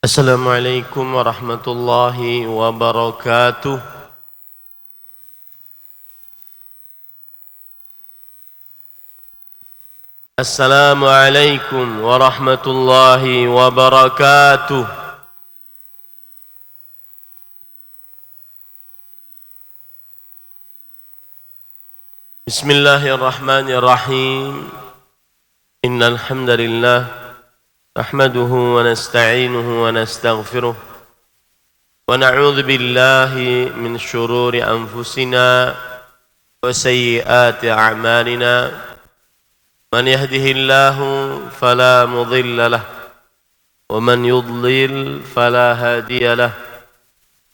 Assalamualaikum warahmatullahi wabarakatuh. Assalamualaikum warahmatullahi wabarakatuh. Bismillahirrahmanirrahim. Innal hamdalillah نحمده ونستعينه ونستغفره ونعوذ بالله من شرور أنفسنا وسيئات أعمالنا من يهده الله فلا مضل له ومن يضلل فلا هادي له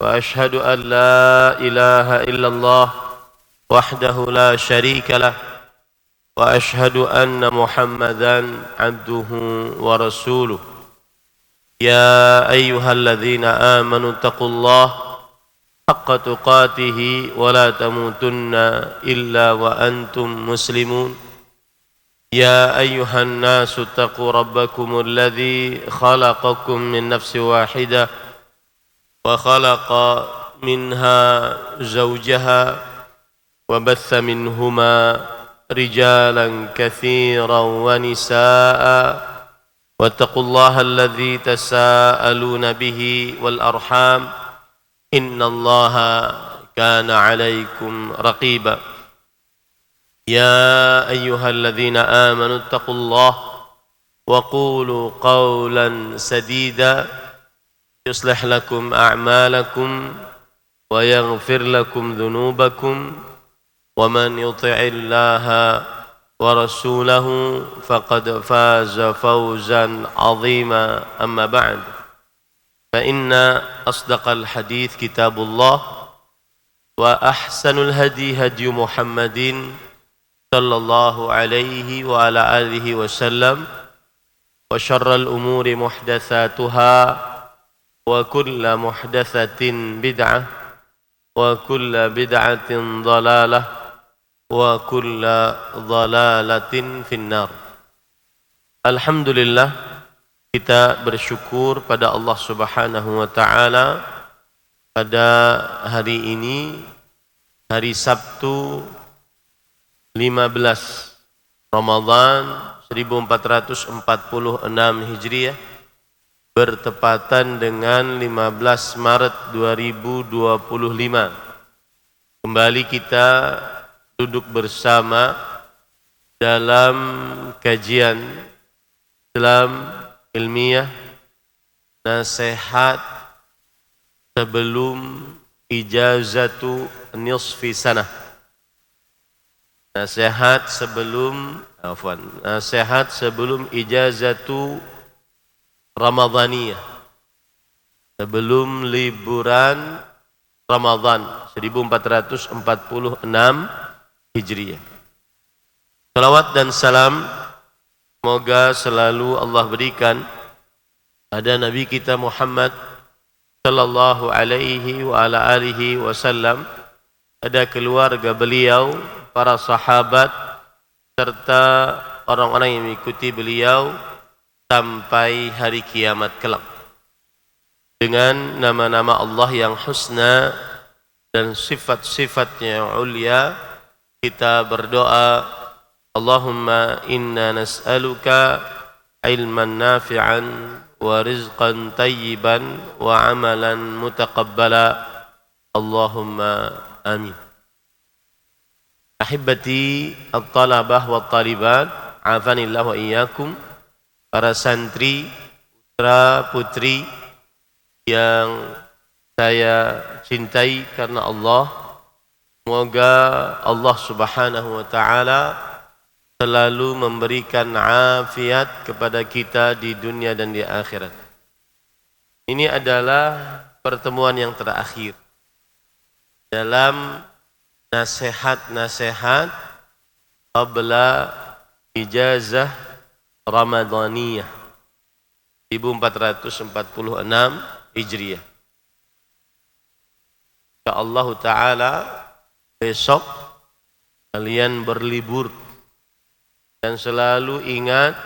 وأشهد أن لا إله إلا الله وحده لا شريك له وأشهد أن محمدًا عبده ورسوله يا أيها الذين آمنوا اتقوا الله حق تقاته ولا تموتن إلا وأنتم مسلمون يا أيها الناس اتقوا ربكم الذي خلقكم من نفس واحدة وخلق منها زوجها وبث منهما رجالا كثيرا ونساء واتقوا الله الذي تساءلون به والأرحام إن الله كان عليكم رقيبا يا أيها الذين آمنوا اتقوا الله وقولوا قولا سديدا يصلح لكم أعمالكم ويغفر لكم ذنوبكم ومن يطع الله ورسوله فقد فاز فوزا عظيما أما بعد فإن أصدق الحديث كتاب الله وأحسن الهدي هدي محمد صلى الله عليه وعلى آله وسلم وشر الأمور محدثاتها وكل محدثة بدعة وكل بدعة ضلالة wa kulla dhalalatin finnar. Alhamdulillah, kita bersyukur pada Allah Subhanahu wa taala pada hari ini, hari Sabtu 15 Ramadan 1446 Hijriah, bertepatan dengan 15 Maret 2025. Kembali kita duduk bersama dalam kajian Islam ilmiah, nasihat sebelum ijazatu nisfi sanah, nasihat sebelum ijazatu ramadhaniyah, sebelum liburan Ramadan 1446 Hijriah. Salawat dan salam semoga selalu Allah berikan pada Nabi kita Muhammad sallallahu alaihi wa ala alihi wasallam, pada keluarga beliau, para sahabat serta orang-orang yang mengikuti beliau sampai hari kiamat kelak. Dengan nama-nama Allah yang husna dan sifat-sifatnya yang ulia, kita berdoa, Allahumma inna nas'aluka ilman nafi'an wa rizqan tayyiban wa amalan mutaqabbala. Allahumma amin. Ahibati at-talabah wa at-talibat, afanillah wa iyyakum, para santri, putra putri yang saya cintai karena Allah. Semoga Allah Subhanahu wa taala selalu memberikan afiat kepada kita di dunia dan di akhirat. Ini adalah pertemuan yang terakhir dalam nasihat-nasihat qabla ijazah Ramadhaniyah 1446 Hijriah. Insyaallah taala besok kalian berlibur, dan selalu ingat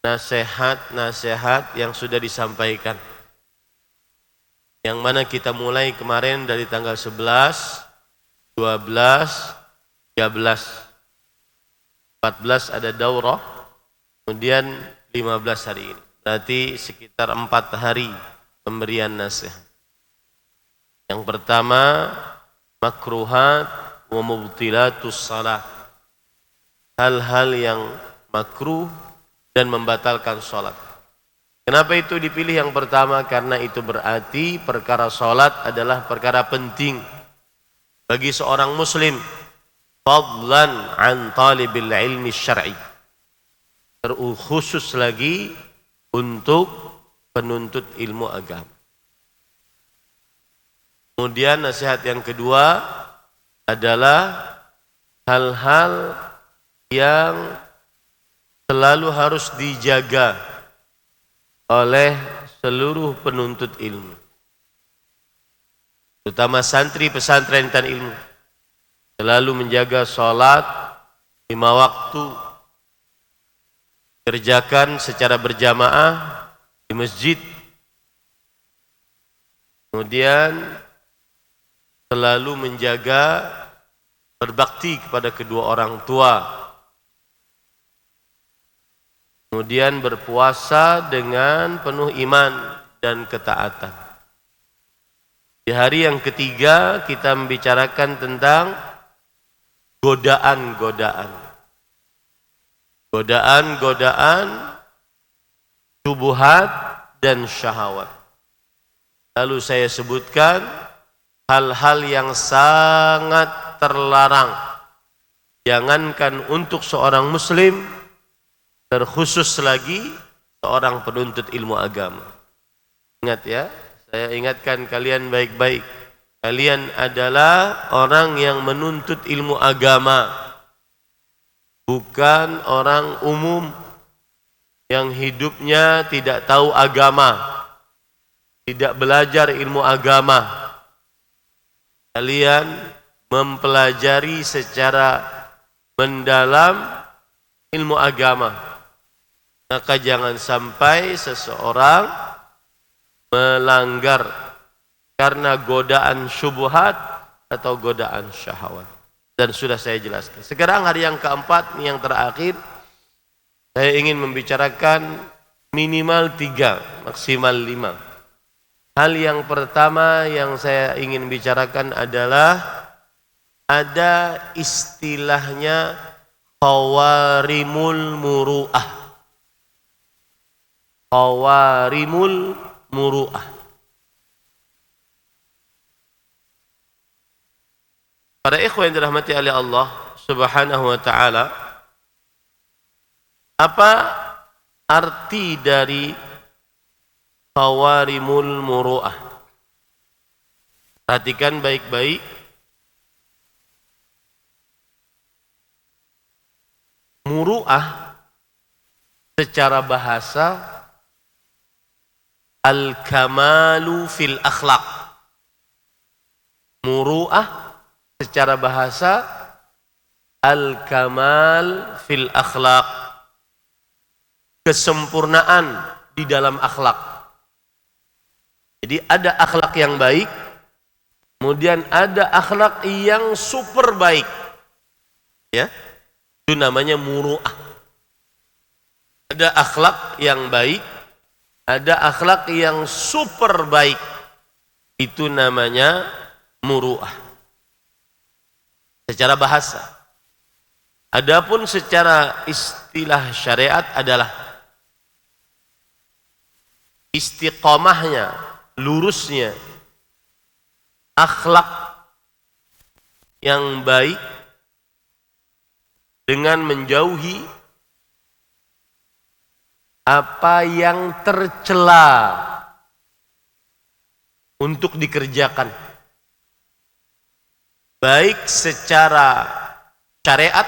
nasihat-nasihat yang sudah disampaikan. yang mana kita mulai kemarin dari tanggal 11, 12, 13, 14 ada daurah, kemudian 15 hari ini. Berarti sekitar 4 hari pemberian nasihat. Yang pertama, makruhat wa mubtilatus salah. Hal-hal yang makruh dan membatalkan sholat. Kenapa itu dipilih yang pertama? Karena itu berarti perkara sholat adalah perkara penting bagi seorang muslim. Fadlan an talibil ilmi syar'i. Khusus lagi untuk penuntut ilmu agama. Kemudian nasihat yang kedua adalah hal-hal yang selalu harus dijaga oleh seluruh penuntut ilmu, terutama santri pesantren dan ilmu. Selalu menjaga sholat 5 waktu, kerjakan secara berjamaah di masjid. Kemudian selalu menjaga berbakti kepada kedua orang tua. Kemudian berpuasa dengan penuh iman dan ketaatan. Di hari yang ketiga kita membicarakan tentang godaan-godaan. Godaan-godaan, syubhat dan syahwat. Lalu saya sebutkan hal-hal yang sangat terlarang. Jangankan untuk seorang muslim, terkhusus lagi seorang penuntut ilmu agama. Ingat ya, saya ingatkan kalian baik-baik. Kalian adalah orang yang menuntut ilmu agama, bukan orang umum yang hidupnya tidak tahu agama, tidak belajar ilmu agama. Kalian mempelajari secara mendalam ilmu agama. Maka jangan sampai seseorang melanggar karena godaan syubhat atau godaan syahwat. Dan sudah saya jelaskan. Sekarang hari yang keempat, ini yang terakhir, saya ingin membicarakan minimal 3, maksimal 5. Hal yang pertama yang saya ingin bicarakan adalah ada istilahnya qawarimul muru'ah. Qawarimul muru'ah. Para ikhwan yang dirahmati oleh Allah Subhanahu wa taala, apa arti dari qawarimul muru'ah? Perhatikan baik-baik. Muru'ah secara bahasa al-kamalu fil akhlaq. Muru'ah secara bahasa al-kamal fil akhlaq. Kesempurnaan di dalam akhlak. Jadi ada akhlak yang baik, kemudian ada akhlak yang super baik. Ya. Itu namanya muru'ah. Ada akhlak yang baik, ada akhlak yang super baik. Itu namanya muru'ah. Secara bahasa. Adapun secara istilah syariat adalah istiqomahnya, lurusnya akhlak yang baik dengan menjauhi apa yang tercela untuk dikerjakan, baik secara syariat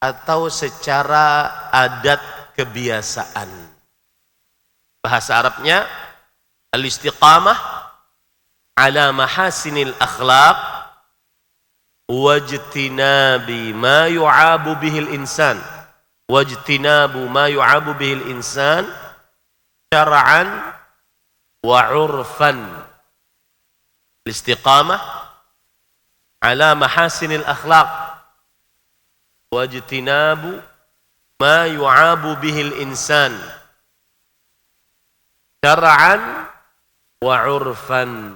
atau secara adat kebiasaan. Bahasa Arabnya al-istiqamah ala mahasinil akhlaq wajtinabi ma yu'abu bihil insan. Wajtinabu ma yu'abu bihil insan syara'an wa 'urfan. Istiqamah ala mahasinil akhlaq wajtinabu ma yu'abu bihil insan syar'an wa 'urfan.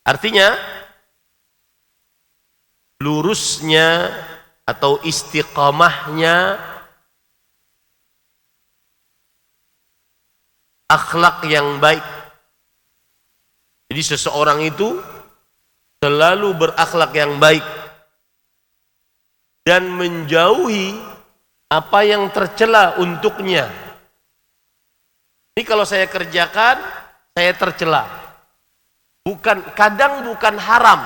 Artinya lurusnya atau istiqamahnya akhlak yang baik. Jadi seseorang itu selalu berakhlak yang baik dan menjauhi apa yang tercela untuknya. Ini kalau saya kerjakan, saya tercela. Kadang bukan haram,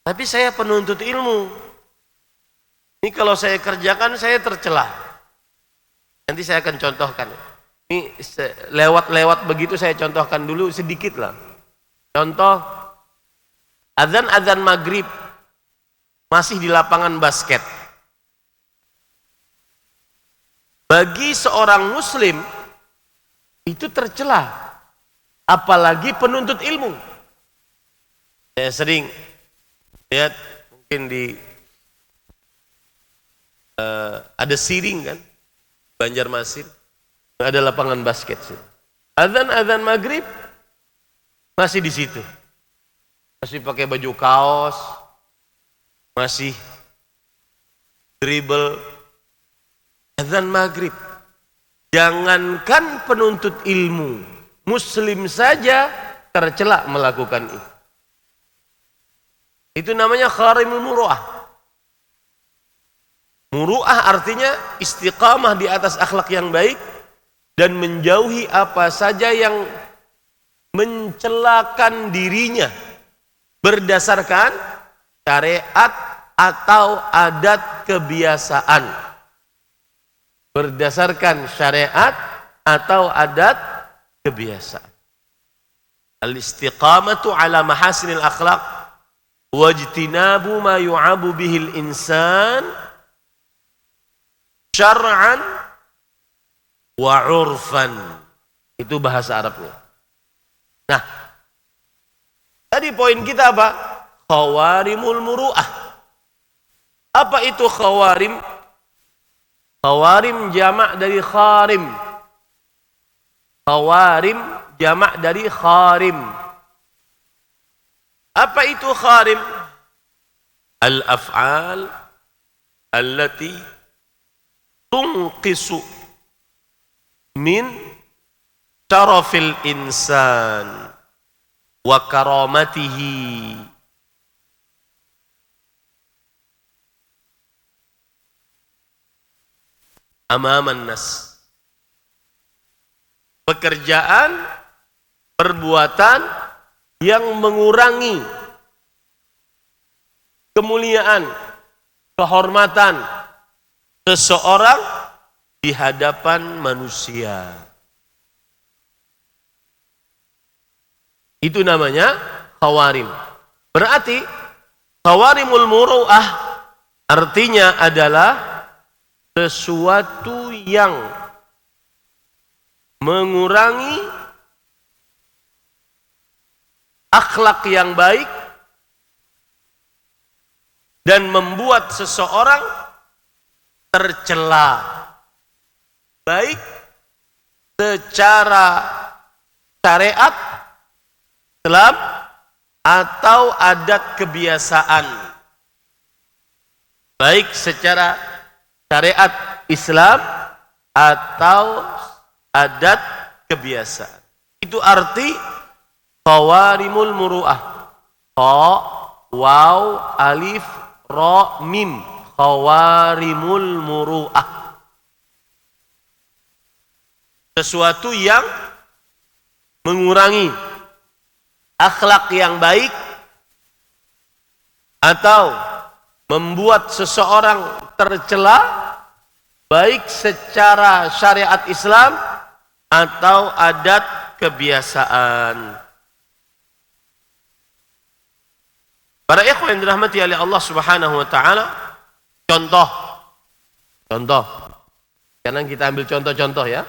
tapi saya penuntut ilmu. Ini kalau saya kerjakan, saya tercela. Nanti saya akan contohkan. Ini lewat-lewat begitu saya contohkan dulu sedikit lah. Contoh, azan maghrib masih di lapangan basket. Bagi seorang muslim itu tercela, apalagi penuntut ilmu. Saya sering lihat mungkin di ada Siring kan, Banjarmasin, ada lapangan basket. Azan maghrib masih di situ, masih pakai baju kaos, masih dribble. Azan maghrib, jangankan penuntut ilmu, muslim saja tercela melakukan itu. Itu namanya kharimul muru'ah. Muru'ah artinya istiqamah di atas akhlak yang baik dan menjauhi apa saja yang mencelakan dirinya berdasarkan syariat atau adat kebiasaan. Berdasarkan syariat atau adat kebiasaan. Al-istiqamatu ala mahasinil akhlaq wajtinabu ma yu'abu bihil insan syar'an wa 'urfan. Itu bahasa Arabnya. Nah, tadi poin kita apa? Khawarimul muru'ah. Apa itu khawarim? Khawarim jamak dari kharim. Khawarim jamak dari kharim. Apa itu kharim? Al-af'al allati tunqisu min syarafil insan wa karamatihi. Amaman nas. Pekerjaan, perbuatan yang mengurangi kemuliaan, kehormatan seseorang di hadapan manusia. Itu namanya khawarim. Berarti khawarimul muru'ah artinya adalah sesuatu yang mengurangi akhlak yang baik dan membuat seseorang tercela, baik secara syariat Islam atau adat kebiasaan. Baik secara syariat Islam atau adat kebiasaan. Itu arti khawarimul muru'ah. Kha, waw, alif, ra, mim. Khawarimul muru'ah. Sesuatu yang mengurangi akhlak yang baik atau membuat seseorang tercela baik secara syariat Islam atau adat kebiasaan. Para ikhwan yang dirahmati oleh Allah Subhanahu wa taala, contoh. Sekarang kita ambil contoh-contoh ya.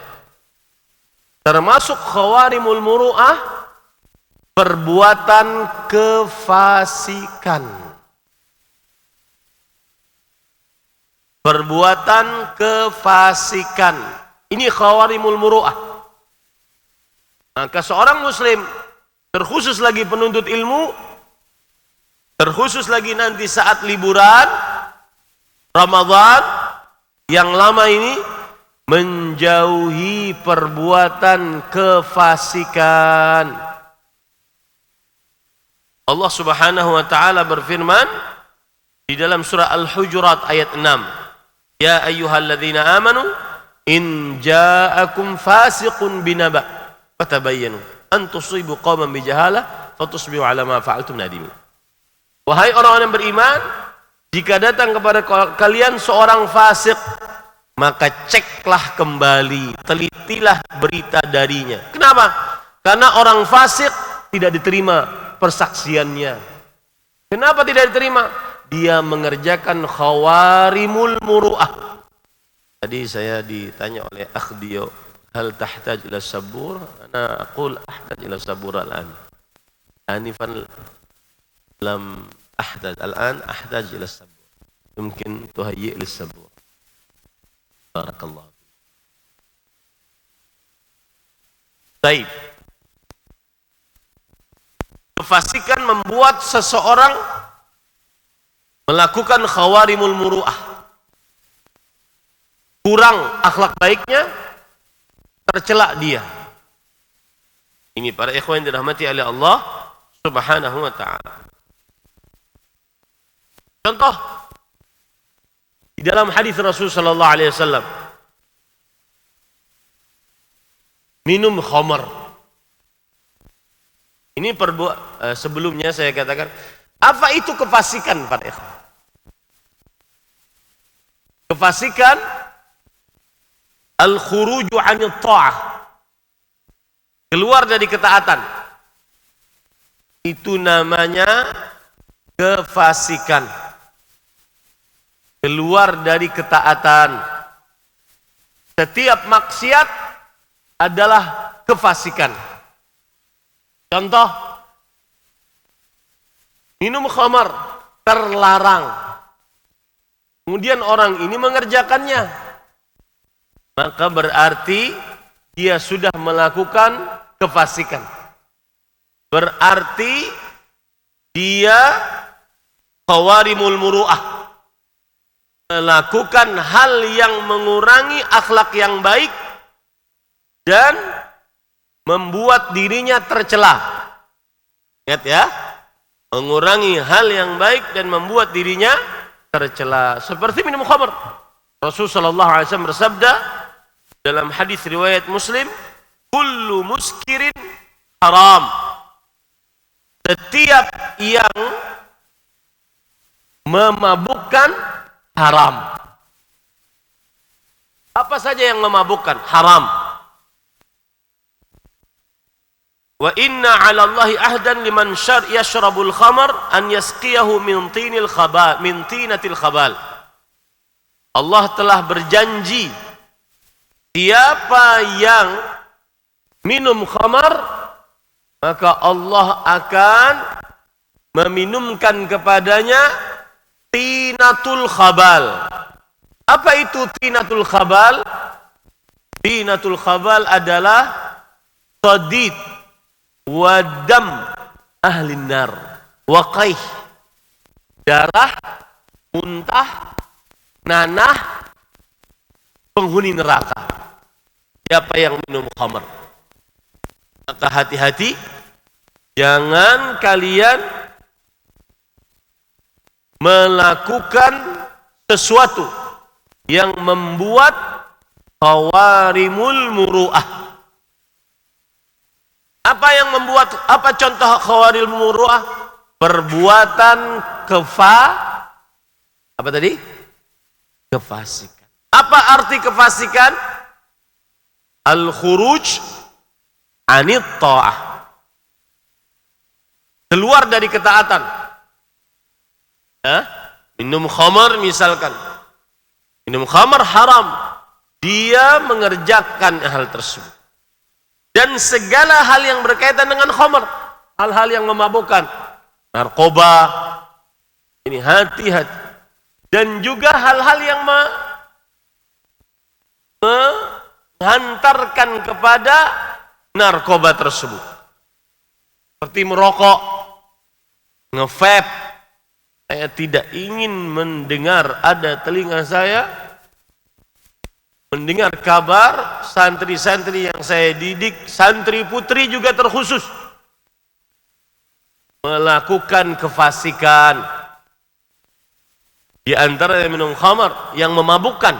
Termasuk khawarimul muru'ah perbuatan kefasikan. Perbuatan kefasikan. Ini khawarimul muru'ah. Maka seorang muslim, terkhusus lagi penuntut ilmu, terkhusus lagi nanti saat liburan Ramadan yang lama ini, menjauhi perbuatan kefasikan. Allah Subhanahu wa taala berfirman di dalam surah Al-Hujurat ayat 6. Ya ayyuhalladzina amanu in ja'akum fasiqun binaba fatabayyanu an tusibu qauman bijahalah fatusbihu ala ma fa'altum nadimin. Wahai orang-orang yang beriman, jika datang kepada kalian seorang fasik, maka ceklah kembali, telitilah berita darinya. Kenapa? Karena orang fasik tidak diterima persaksiannya. Kenapa tidak diterima? Dia mengerjakan khawarimul muru'ah. Tadi saya ditanya oleh akh Dio, hal tahtaj ila sabur? Ana aqul ahtaj ila sabur al-an. Anifan lam ahtaj, al-an ahtaj ila sabur. Mungkin tuhayyi' lis sabur. Barakallahu. Baik. Kefasikan membuat seseorang melakukan khawarimul muru'ah. Kurang akhlak baiknya, tercela dia. Ini para ikhwan yang dirahmati oleh Allah Subhanahu wa ta'ala. Contoh di dalam hadis Rasul sallallahu alaihi wasallam, minum khamar. Ini sebelumnya saya katakan, apa itu kefasikan para ikhwan? Kefasikan al-khuruju 'anil tha'ah. Keluar dari ketaatan. Itu namanya kefasikan. Keluar dari ketaatan. Setiap maksiat adalah kefasikan. Contoh, minum khamar terlarang. Kemudian orang ini mengerjakannya, maka berarti dia sudah melakukan kefasikan. Berarti dia khawarimul muru'ah, melakukan hal yang mengurangi akhlak yang baik dan membuat dirinya tercela. Ingat ya, mengurangi hal yang baik dan membuat dirinya tercela. Seperti minum khamr. Rasulullah sallallahu alaihi wasallam bersabda dalam hadis riwayat Muslim, kullu muskirin haram. Setiap yang memabukkan haram. Apa saja yang memabukkan? Haram. Wa inna 'ala Allahi ahdan liman yashrabul khamar an yasqiyahu min tinatil khabal. Allah telah berjanji, siapa yang minum khamar, maka Allah akan meminumkan kepadanya tinatul khabal. Apa itu tinatul khabal? Tinatul khabal adalah sadid wadam ahlin nar waqaih, darah, muntah, nanah penghuni neraka. Siapa yang minum khamr, maka hati-hati, jangan kalian melakukan sesuatu yang membuat khawarimul muru'ah. Apa yang membuat, apa contoh khawarimul muru'ah? Perbuatan apa tadi? Kefasikan. Apa arti kefasikan? Al-khuruj anit ta'ah. Keluar dari ketaatan. Minum khamar misalkan. Minum khamar haram. Dia mengerjakan hal tersebut. Dan segala hal yang berkaitan dengan khamar. hal-hal yang memabukkan, narkoba, ini hati-hati. Dan juga hal-hal yang menghantarkan kepada narkoba tersebut. Seperti merokok, nge-vape. Saya tidak ingin mendengar, ada telinga saya mendengar kabar santri-santri yang saya didik, santri putri juga terkhusus, melakukan kefasikan, di antara yang minum khamar, yang memabukkan,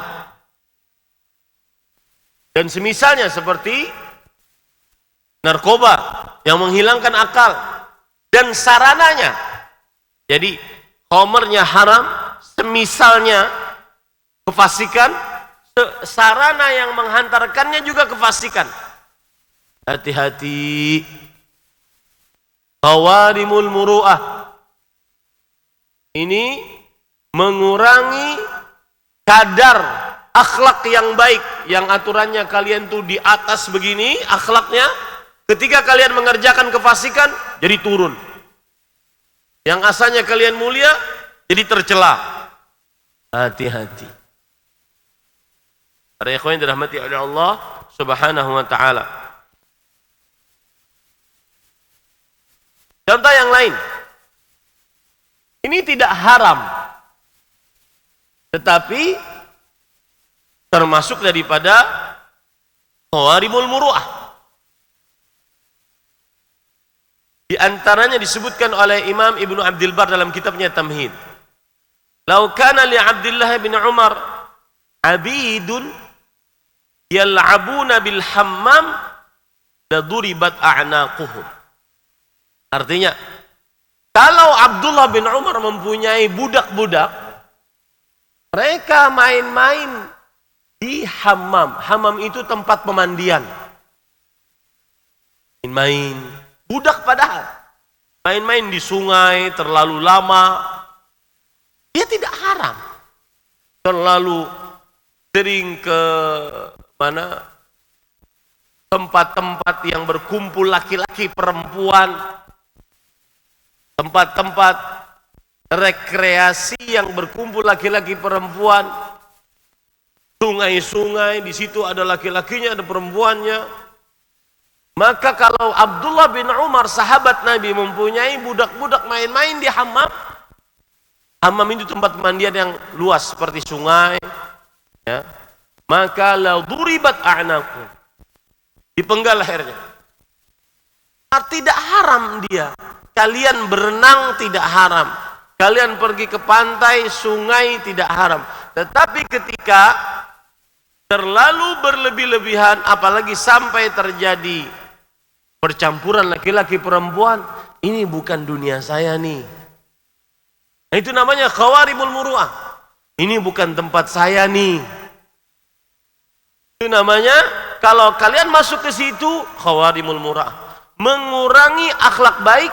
dan semisalnya seperti narkoba yang menghilangkan akal dan sarananya. Jadi khamarnya haram, semisalnya kefasikan, sarana yang menghantarkannya juga kefasikan. Hati-hati. Qawarimul muru'ah, ini mengurangi kadar akhlak yang baik, yang aturannya kalian tuh di atas begini akhlaknya, ketika kalian mengerjakan kefasikan jadi turun. Yang asalnya kalian mulia jadi tercela. Hati-hati. Para ikhwan yang dirahmati oleh Allah Subhanahu wa taala. Contoh yang lain. Ini tidak haram, tetapi termasuk daripada qawarimul muru'ah. Di antaranya disebutkan oleh Imam Ibnu Abdul Bar dalam kitabnya Tamhid. Lau kana li Abdullah bin Umar abidun yal'abuna bil hammam laduribat a'naquhum. Artinya, kalau Abdullah bin Umar mempunyai budak-budak, mereka main-main di hammam. Hammam itu tempat pemandian. Main-main, budak padahal. Main-main di sungai terlalu lama, dia tidak haram. Terlalu sering ke mana? Tempat-tempat yang berkumpul laki-laki perempuan, tempat-tempat rekreasi yang berkumpul laki-laki perempuan, sungai-sungai, di situ ada laki-lakinya, ada perempuannya. Maka kalau Abdullah bin Umar, sahabat Nabi, mempunyai budak-budak main-main di hammam, hammam itu tempat pemandian yang luas seperti sungai, ya, maka la duribat a'naqu, dipenggal lehernya. Tidak haram dia. Kalian berenang tidak haram, kalian pergi ke pantai, sungai tidak haram. Tetapi ketika terlalu berlebih-lebihan, apalagi sampai terjadi percampuran laki-laki perempuan, ini bukan dunia saya nih. Itu namanya qawarimul muru'ah. Ini bukan tempat saya nih. Itu namanya, kalau kalian masuk ke situ, qawarimul muru'ah, mengurangi akhlak baik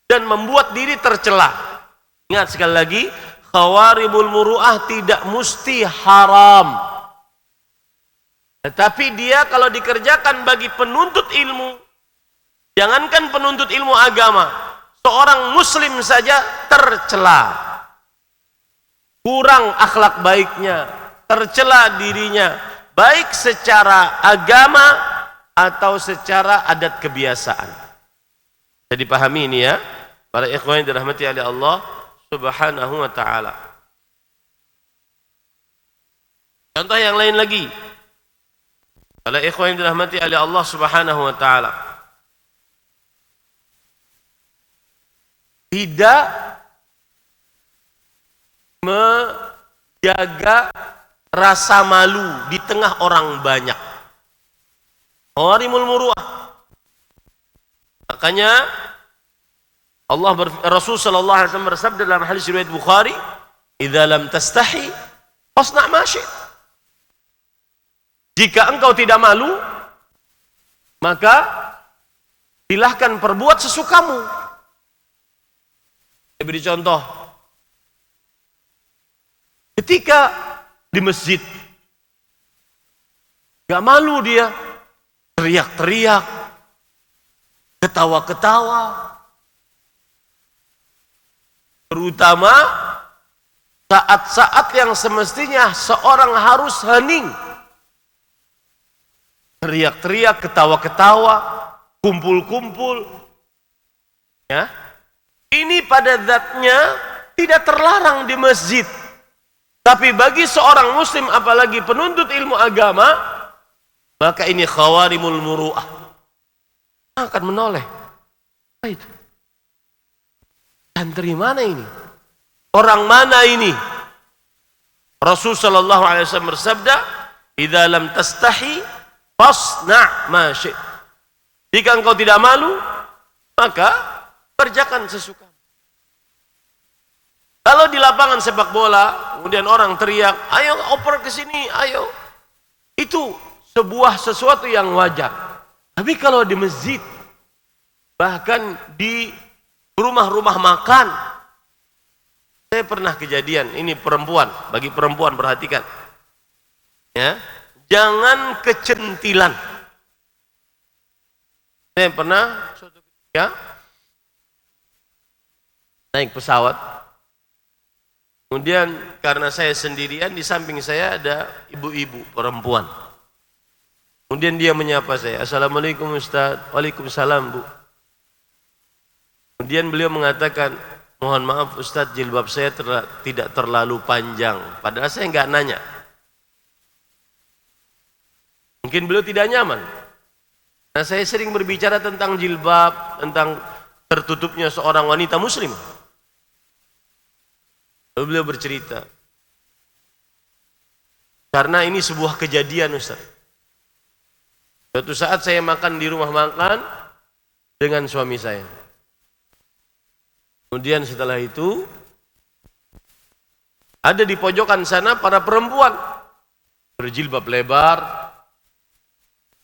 dan membuat diri tercela. Ingat sekali lagi, qawarimul muru'ah tidak mesti haram. Tetapi dia kalau dikerjakan bagi penuntut ilmu, jangankan penuntut ilmu agama, seorang muslim saja tercela. Kurang akhlak baiknya, tercela dirinya, baik secara agama atau secara adat kebiasaan. Jadi pahami ini ya, para ikhwan yang dirahmati oleh Allah Subhanahu wa taala. Contoh yang lain lagi. Para ikhwan yang dirahmati oleh Allah Subhanahu wa taala. Tidak menjaga rasa malu di tengah orang banyak. Qawarimul muru'ah. Makanya Rasul sallallahu alaihi wasallam bersabda dalam hadis riwayat Bukhari, "Idza lam tastahi fasna' ma syi'ta." Jika engkau tidak malu, maka silahkan perbuat sesukamu. Saya beri contoh. Ketika di masjid, gak malu dia, teriak-teriak, ketawa-ketawa. Terutama saat-saat yang semestinya seorang harus hening. Teriak-teriak, ketawa-ketawa, kumpul-kumpul. Ya. Ini pada zatnya tidak terlarang di masjid. Tapi bagi seorang muslim apalagi penuntut ilmu agama, maka ini khawarimul muru'ah. Akan menoleh. Apa itu? Santri mana ini? Orang mana ini? Rasul sallallahu alaihi wasallam bersabda, "Idza lam tastahi fasna' ma syi'." Jika engkau tidak malu, maka kerjakan sesuka. Kalau di lapangan sepak bola, kemudian orang teriak, "Ayo oper ke sini, ayo." Itu sebuah sesuatu yang wajar. Tapi kalau di masjid, bahkan di rumah-rumah makan, saya pernah kejadian, ini perempuan, bagi perempuan perhatikan. Ya, jangan kecentilan. Saya pernah suatu ketika naik pesawat. Kemudian karena saya sendirian, di samping saya ada ibu-ibu perempuan. Kemudian dia menyapa saya, "Assalamualaikum Ustaz." "Waalaikumsalam Bu." Kemudian beliau mengatakan, "Mohon maaf Ustaz, jilbab saya tidak terlalu panjang." Padahal saya enggak nanya. Mungkin beliau tidak nyaman. Nah, saya sering berbicara tentang jilbab, tentang tertutupnya seorang wanita muslim. Lalu beliau bercerita, karena ini sebuah kejadian Ustaz. Suatu saat saya makan di rumah makan dengan suami saya. Kemudian setelah itu, ada di pojokan sana para perempuan berjilbab lebar,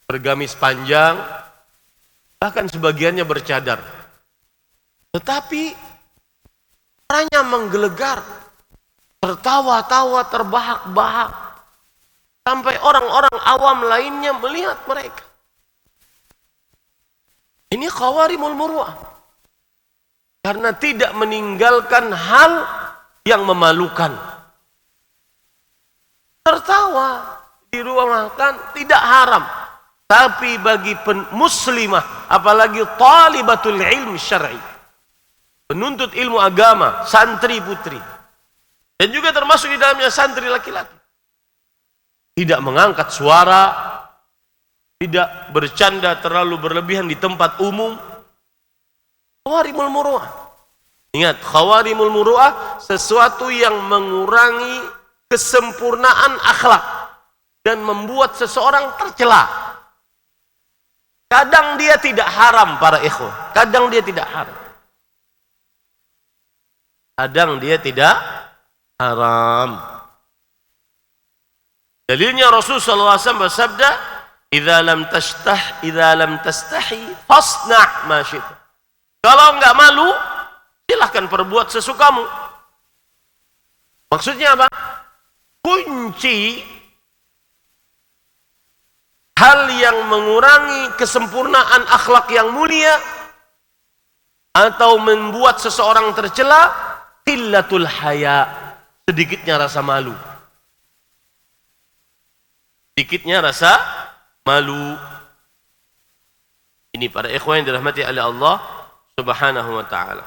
bergamis panjang, bahkan sebagiannya bercadar. Tetapi orangnya menggelegar, tertawa-tawa, terbahak-bahak, sampai orang-orang awam lainnya melihat mereka. Ini khawarimul muru'ah, karena tidak meninggalkan hal yang memalukan. Tertawa di rumah makan tidak haram, tapi bagi muslimah, apalagi talibatul ilmi syar'i, penuntut ilmu agama, santri putri, dan juga termasuk di dalamnya santri laki-laki, tidak mengangkat suara, tidak bercanda terlalu berlebihan di tempat umum. Khawarimul muru'ah. Ingat, khawarimul muru'ah sesuatu yang mengurangi kesempurnaan akhlak dan membuat seseorang tercela. Kadang dia tidak haram para ikhwah, kadang dia tidak haram. Kadang dia tidak haram. Dalilnya Rasulullah SAW bersabda, "Idza lam tastahi fasna' ma syi'ta." Kalau enggak malu, silahkan perbuat sesukamu. Maksudnya apa? Kunci hal yang mengurangi kesempurnaan akhlak yang mulia atau membuat seseorang tercela, qillatul haya, sedikitnya rasa malu. Sedikitnya rasa malu. Ini para ikhwan yang dirahmati oleh Allah Subhanahu wa ta'ala.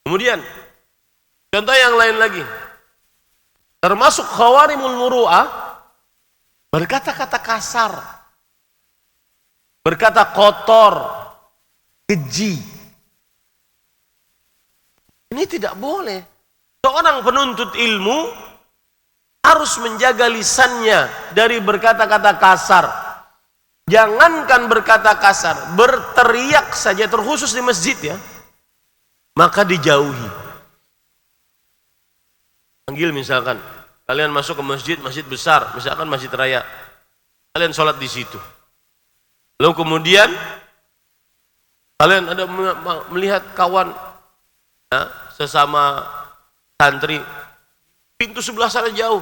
Kemudian contoh yang lain lagi, termasuk khawarimul muru'ah, berkata-kata kasar, berkata kotor, keji. Ini tidak boleh. Seorang penuntut ilmu harus menjaga lisannya dari berkata-kata kasar. Jangankan berkata kasar, berteriak saja, terkhusus di masjid ya, maka dijauhi. Panggil misalkan, kalian masuk ke masjid, masjid besar, misalkan masjid raya, kalian sholat di situ. Lalu kemudian kalian ada melihat kawan ya, sesama santri, pintu sebelah sana jauh.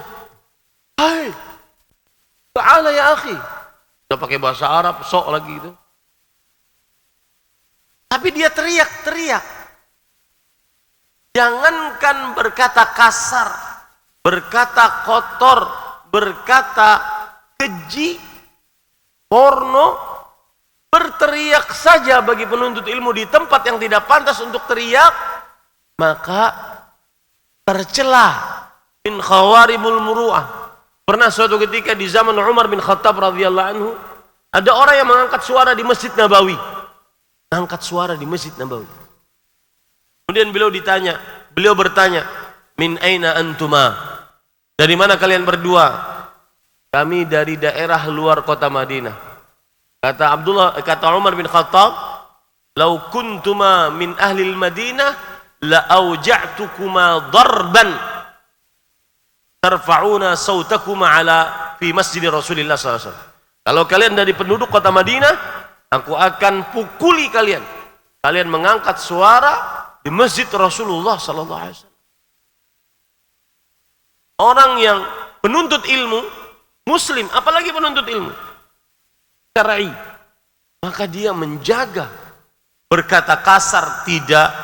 Hai, ta'ala ya akhi, Udah pakai bahasa Arab, sok lagi itu. Tapi dia teriak-teriak. Jangankan berkata kasar, berkata kotor, berkata keji, porno, berteriak saja bagi penuntut ilmu di tempat yang tidak pantas untuk teriak, maka tercela min khawarimul muru'ah. Pernah suatu ketika di zaman Umar bin Khattab radhiyallahu anhu, ada orang yang mengangkat suara di Masjid Nabawi. Angkat suara di Masjid Nabawi. Kemudian beliau bertanya, min aina antuma? Dari mana kalian berdua? Kami dari daerah luar kota Madinah. Kata Umar bin Khattab, "Lau kuntuma min ahli al-Madinah la auja'tukuma darban tarfa'una sautakuma ala fi masjid Rasulullah sallallahu alaihi wasallam." Kalau kalian dari penduduk kota Madinah, aku akan pukuli kalian. Kalian mengangkat suara di masjid Rasulullah sallallahu alaihi wasallam. Orang yang penuntut ilmu, muslim, apalagi penuntut ilmu syar'i, maka dia menjaga berkata kasar tidak,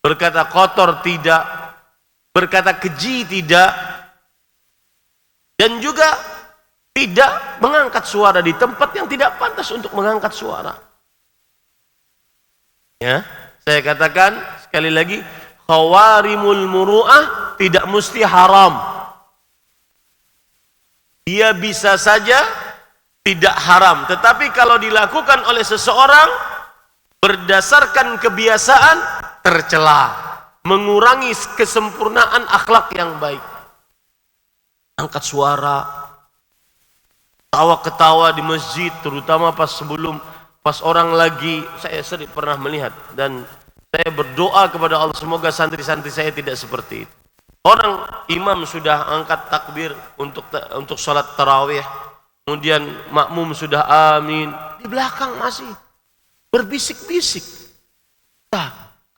berkata kotor tidak, berkata keji tidak, dan juga tidak mengangkat suara di tempat yang tidak pantas untuk mengangkat suara. Ya, saya katakan sekali lagi, khawarimul muru'ah tidak mesti haram. Dia bisa saja tidak haram, tetapi kalau dilakukan oleh seseorang berdasarkan kebiasaan, tercela, mengurangi kesempurnaan akhlak yang baik. Angkat suara, tawa-ketawa di masjid, terutama pas orang lagi, saya sering pernah melihat, dan saya berdoa kepada Allah semoga santri-santri saya tidak seperti itu. Orang imam sudah angkat takbir untuk sholat tarawih, kemudian makmum sudah amin, di belakang masih berbisik-bisik,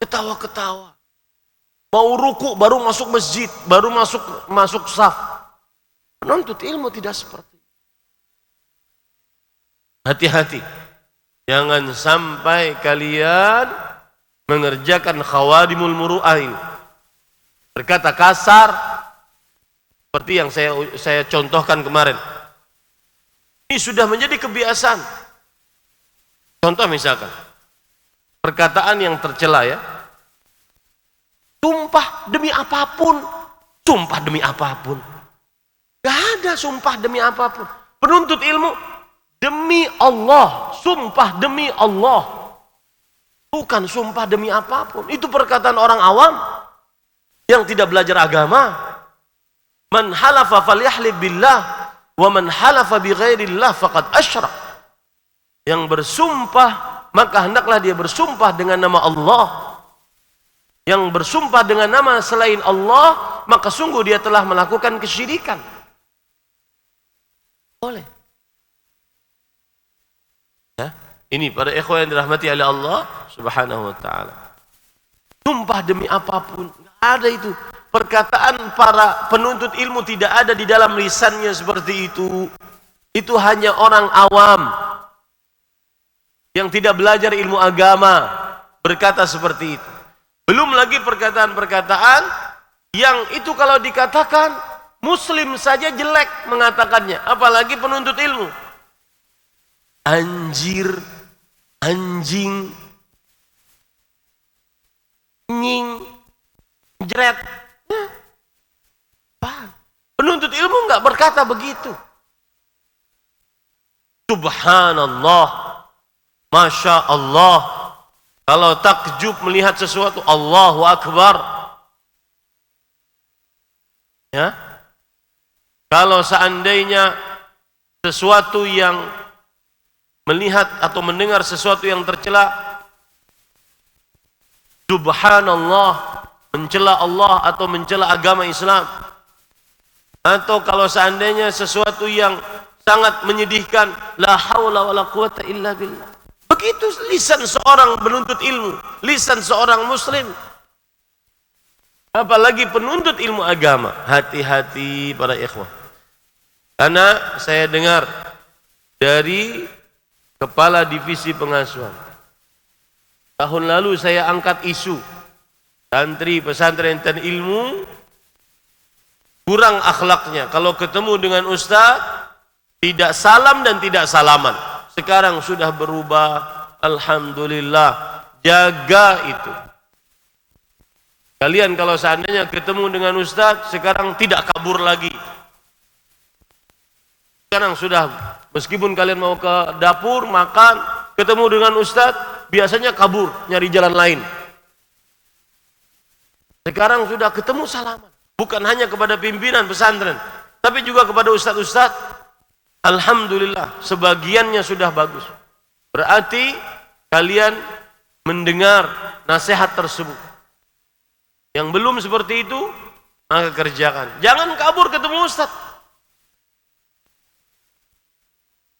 ketawa-ketawa. Mau ruku baru masuk masjid, baru masuk saf. Penuntut ilmu tidak seperti itu. Hati-hati, jangan sampai kalian mengerjakan khawarimul muru'ah ini. Berkata kasar seperti yang saya contohkan kemarin. Ini sudah menjadi kebiasaan. Contoh misalkan perkataan yang tercela, ya. Sumpah demi apapun, sumpah demi apapun. Gak ada sumpah demi apapun. Penuntut ilmu demi Allah, sumpah demi Allah. Bukan sumpah demi apapun. Itu perkataan orang awam yang tidak belajar agama. Man halafa falyahlib billah wa man halafa bi ghairillah faqad asyrak. Yang bersumpah maka hendaklah dia bersumpah dengan nama Allah. Yang bersumpah dengan nama selain Allah, maka sungguh dia telah melakukan kesyirikan. Boleh. Ya, ini para ikhwan yang dirahmati oleh Allah Subhanahu wa taala. Sumpah demi apapun, enggak ada itu. Perkataan para penuntut ilmu tidak ada di dalam lisannya seperti itu. Itu hanya orang awam yang tidak belajar ilmu agama berkata seperti itu. Belum lagi perkataan-perkataan yang itu kalau dikatakan muslim saja jelek mengatakannya, apalagi penuntut ilmu. Anjir, anjing, nying, jret. Penuntut ilmu enggak berkata begitu. Subhanallah, Masya Allah. Kalau takjub melihat sesuatu, Allahu Akbar. Ya. Kalau seandainya sesuatu yang melihat atau mendengar sesuatu yang tercela, Subhanallah, mencela Allah atau mencela agama Islam. Atau kalau seandainya sesuatu yang sangat menyedihkan, la haula wala quwata illa billah. Begitu lisan seorang penuntut ilmu, lisan seorang muslim. Apalagi penuntut ilmu agama. Hati-hati para ikhwah. Karena saya dengar dari kepala divisi pengasuhan. Tahun lalu saya angkat isu santri pesantren dan ilmu kurang akhlaknya. Kalau ketemu dengan ustaz tidak salam dan tidak salaman. Sekarang sudah berubah, alhamdulillah. Jaga itu. Kalian kalau seandainya ketemu dengan ustaz sekarang tidak kabur lagi. Sekarang sudah, meskipun kalian mau ke dapur makan, ketemu dengan ustaz biasanya kabur nyari jalan lain. Sekarang sudah ketemu salaman, bukan hanya kepada pimpinan pesantren, tapi juga kepada ustaz-ustaz. Alhamdulillah, sebagiannya sudah bagus. Berarti kalian mendengar nasihat tersebut. Yang belum seperti itu, maka kerjakan. Jangan kabur ketemu ustaz.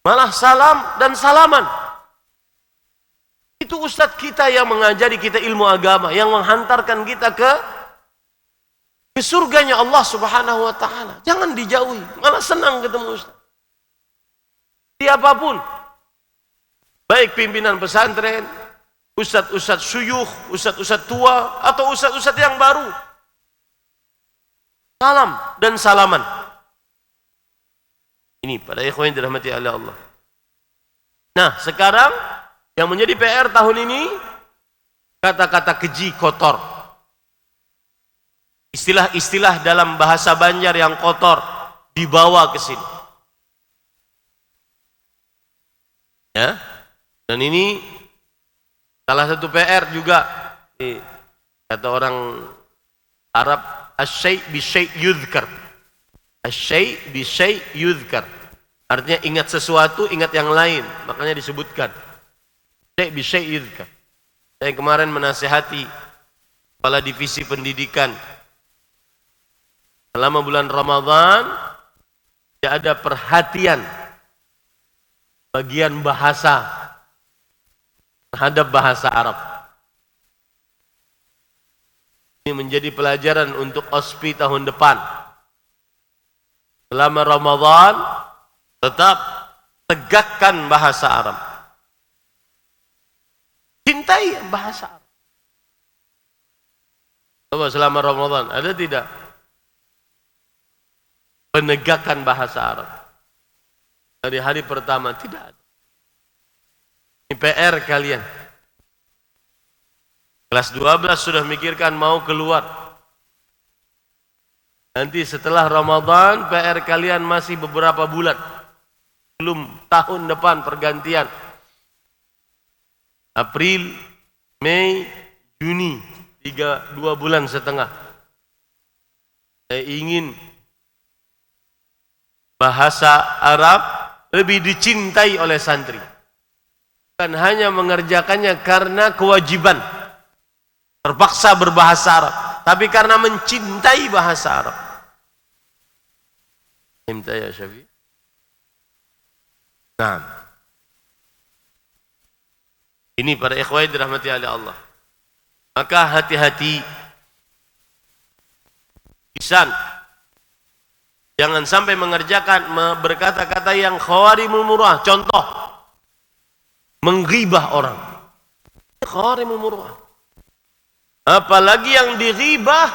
Malah salam dan salaman. Itu ustaz kita yang mengajari kita ilmu agama, yang menghantarkan kita ke surganya Allah Subhanahu wa taala. Jangan dijauhi, malah senang ketemu ustaz. Siapapun, baik pimpinan pesantren, ustaz-ustaz syuyukh, ustaz-ustaz tua, atau ustaz-ustaz yang baru, salam dan salaman. Ini pada ikhwan yang dirahmati oleh Allah. Nah, sekarang yang menjadi PR tahun ini, kata-kata keji, kotor. Istilah-istilah dalam bahasa Banjar yang kotor dibawa ke sini. Ya, dan ini salah satu PR juga, kata orang Arab, asy-syai' bi-syai' yudhkar. Asy-syai' bi-syai' yudhkar. Artinya ingat sesuatu, ingat yang lain, makanya disebutkan syai' bi-syai' yudhkar. Saya kemarin menasihati kepala divisi pendidikan, selama bulan Ramadan tidak ada perhatian bagian bahasa terhadap bahasa Arab. Ini menjadi pelajaran untuk OSPI tahun depan. Selama Ramadan tetap tegakkan bahasa Arab. Cintai bahasa Arab. Coba selama Ramadan ada tidak penegakan bahasa Arab? Dari hari pertama tidak ada. Ini PR kalian. Kelas 12 sudah mikirkan mau keluar. Nanti setelah Ramadan PR kalian masih beberapa bulan. Belum tahun depan pergantian. April, Mei, Juni, 2 bulan setengah. Saya ingin bahasa Arab lebih dicintai oleh santri. Bukan hanya mengerjakannya karena kewajiban, terpaksa berbahasa Arab, tapi karena mencintai bahasa Arab. Minta ya Syafi'i. Nah, ini para ikhwah dirahmati oleh Allah. Maka hati-hati, lisan, jangan sampai mengerjakan, berkata-kata yang khawarimul muru'ah. Contoh, menggibah orang. Khawarimul muru'ah. Apalagi yang dighibah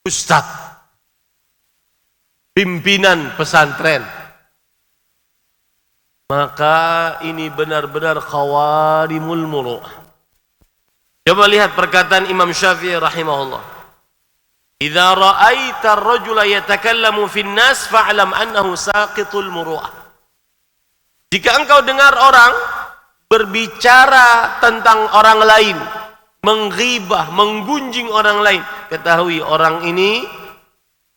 ustaz, pimpinan pesantren. Maka ini benar-benar khawarimul muru'ah. Coba lihat perkataan Imam Syafi'i rahimahullah. Idza ra'aita ar-rajula yatakallamu fin nas fa'lam annahu saqitul muru'ah. Jika engkau dengar orang berbicara tentang orang lain, menggibah, menggunjing orang lain, ketahui orang ini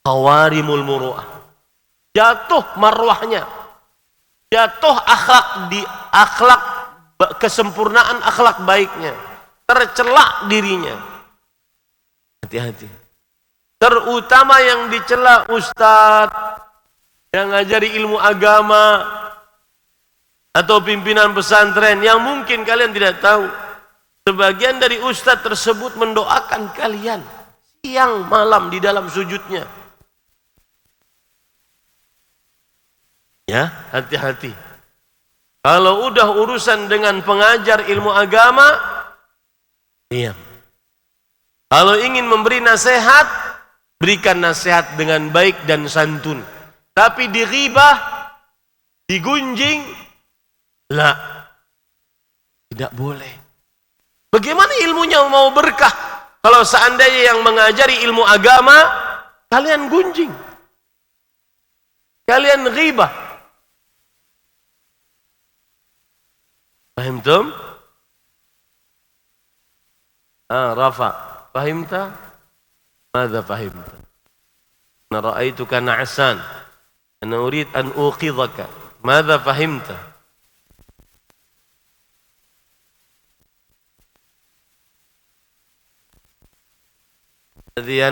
khawarimul muru'ah. Jatuh marwahnya, jatuh akhlak kesempurnaan akhlak baiknya, tercela dirinya. Hati-hati. Terutama yang dicela ustaz yang ngajari ilmu agama atau pimpinan pesantren, yang mungkin kalian tidak tahu, sebagian dari ustaz tersebut mendoakan kalian siang malam di dalam sujudnya. Ya, hati-hati. Kalau udah urusan dengan pengajar ilmu agama, diam. Kalau ingin memberi nasihat, berikan nasihat dengan baik dan santun. Tapi dighibah, digunjing, la, tidak boleh. Bagaimana ilmunya mau berkah kalau seandainya yang mengajari ilmu agama kalian gunjing, kalian ghibah? Fahimtum? Rafa, fahimta? Mada fahimta? Ana ra'aituka na'san, ana urid an uqidhaka. Mada fahimta? Alladhi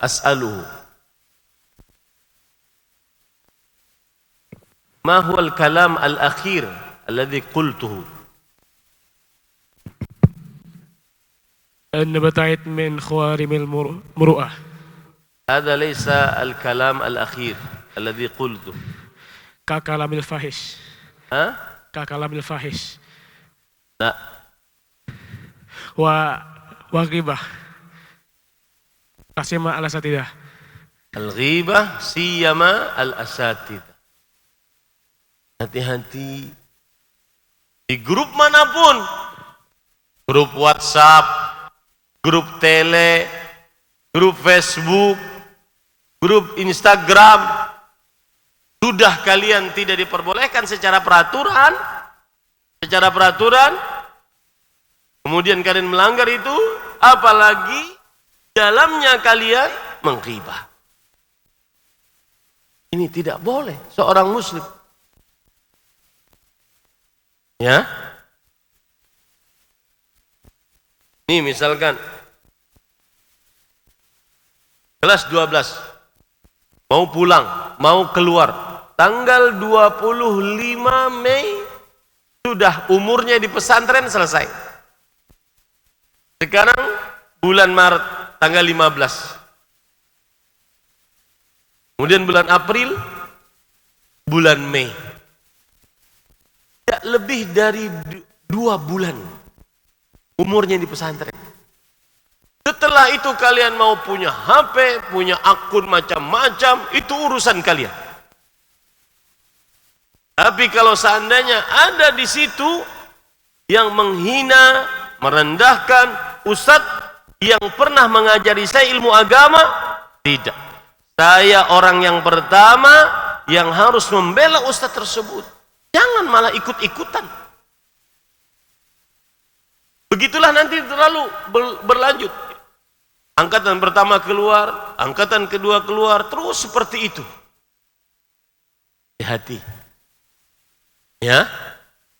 as'aluhu ma huwa al-kalam al-akhir alladhi qultuhu? أن بتعت من خوارم المروءة. هذا ليس الكلام الأخير الذي قلته. ككلام الفاحش. ها؟ ككلام الفاحش. لا. وغيبة. Kasima al-asatidah. Al-ghibah siyama al-asatidah. Hati-hati. Di grup manapun, grup WhatsApp, grup tele, grup Facebook, grup Instagram, sudah kalian tidak diperbolehkan secara peraturan, kemudian kalian melanggar itu, apalagi dalamnya kalian menghibah. Ini tidak boleh seorang muslim. Ya. Ini misalkan kelas 12 mau pulang, mau keluar, tanggal 25 Mei sudah umurnya di pesantren selesai. Sekarang bulan Maret tanggal 15. Kemudian bulan April, bulan Mei. Tidak lebih dari 2 bulan umurnya di pesantren. Setelah itu kalian mau punya HP, punya akun macam-macam, itu urusan kalian. Tapi kalau seandainya ada di situ yang menghina, merendahkan ustadz yang pernah mengajari saya ilmu agama, tidak. Saya orang yang pertama yang harus membela ustadz tersebut. Jangan malah ikut-ikutan. Begitulah nanti terlalu berlanjut. Angkatan pertama keluar, angkatan kedua keluar, terus seperti itu. Hati-hati. Ya,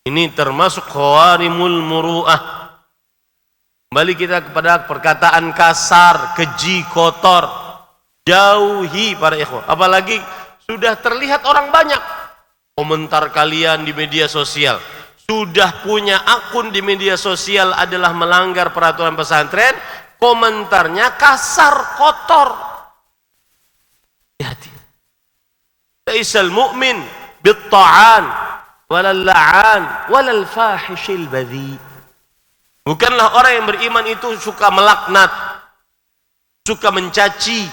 ini termasuk khawarimul muru'ah. Kembali kita kepada perkataan kasar, keji, kotor. Jauhi para ikhwah. Apalagi sudah terlihat orang banyak komentar kalian di media sosial. Sudah punya akun di media sosial adalah melanggar peraturan pesantren, komentarnya kasar, kotor. Hati-hati. Laisal mu'min bit-ta'an walal la'an walal fahishil badhi. Bukanlah orang yang beriman itu suka melaknat, suka mencaci,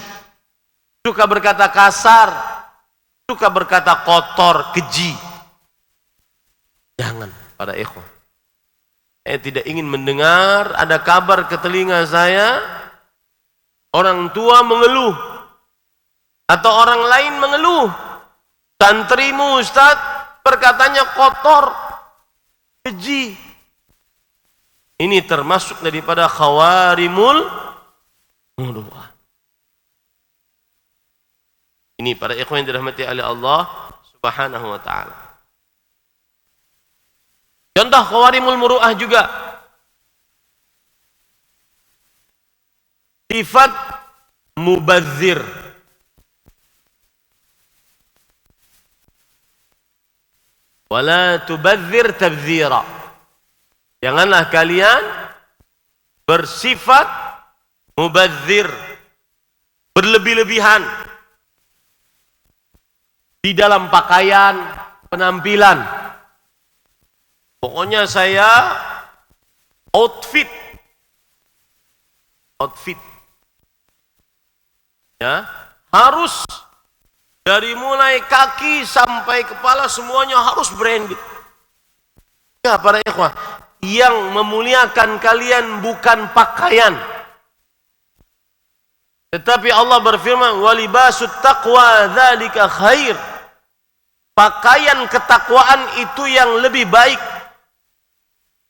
suka berkata kasar, suka berkata kotor, keji. Jangan para ikhwan. Saya tidak ingin mendengar ada kabar ke telinga saya orang tua mengeluh atau orang lain mengeluh, santrimu ustaz perkataannya kotor, keji. Ini termasuk daripada khawarimul muru'ah. Ini para ikhwan yang dirahmati oleh Allah Subhanahu wa taala. Contoh khawarimul muru'ah juga. Sifat mubadzir. Wala tubadzir tabdzira. Janganlah kalian bersifat mubadzir, berlebih-lebihan. Berlebih-lebihan. Janganlah kalian bersifat mubadzir, berlebih-lebihan. Janganlah kalian bersifat mubadzir, berlebih-lebihan. Janganlah kalian bersifat mubadzir, berlebih-lebihan. Janganlah kalian bersifat mubadzir, berlebih-lebihan. Janganlah kalian bersifat mubadzir, berlebih-lebihan. di dalam pakaian, penampilan. Pokoknya saya outfit. Ya, harus dari mulai kaki sampai kepala semuanya harus branded. Ya, para ikhwah, yang memuliakan kalian bukan pakaian. Tetapi Allah berfirman, "Walibasut taqwa dzalika khair." Pakaian ketakwaan itu yang lebih baik.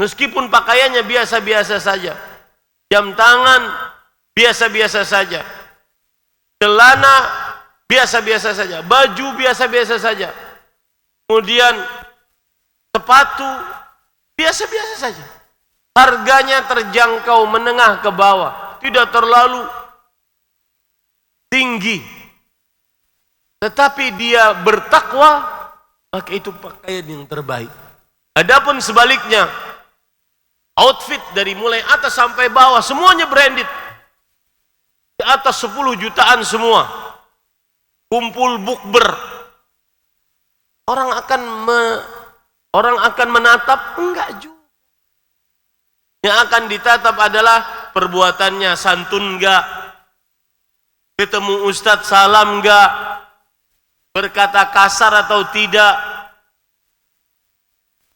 Meskipun pakaiannya biasa-biasa saja. Jam tangan biasa-biasa saja. Celana biasa-biasa saja. Baju biasa-biasa saja. Kemudian sepatu biasa-biasa saja. Harganya terjangkau menengah ke bawah. Tidak terlalu tinggi, tetapi dia bertakwa, maka itu pakaian yang terbaik. Adapun sebaliknya, outfit dari mulai atas sampai bawah semuanya branded, di atas 10 jutaan semua, kumpul bukber, orang akan menatap? Enggak juga. Yang akan ditatap adalah perbuatannya, santun enggak, ketemu ustadz salam enggak, berkata kasar atau tidak.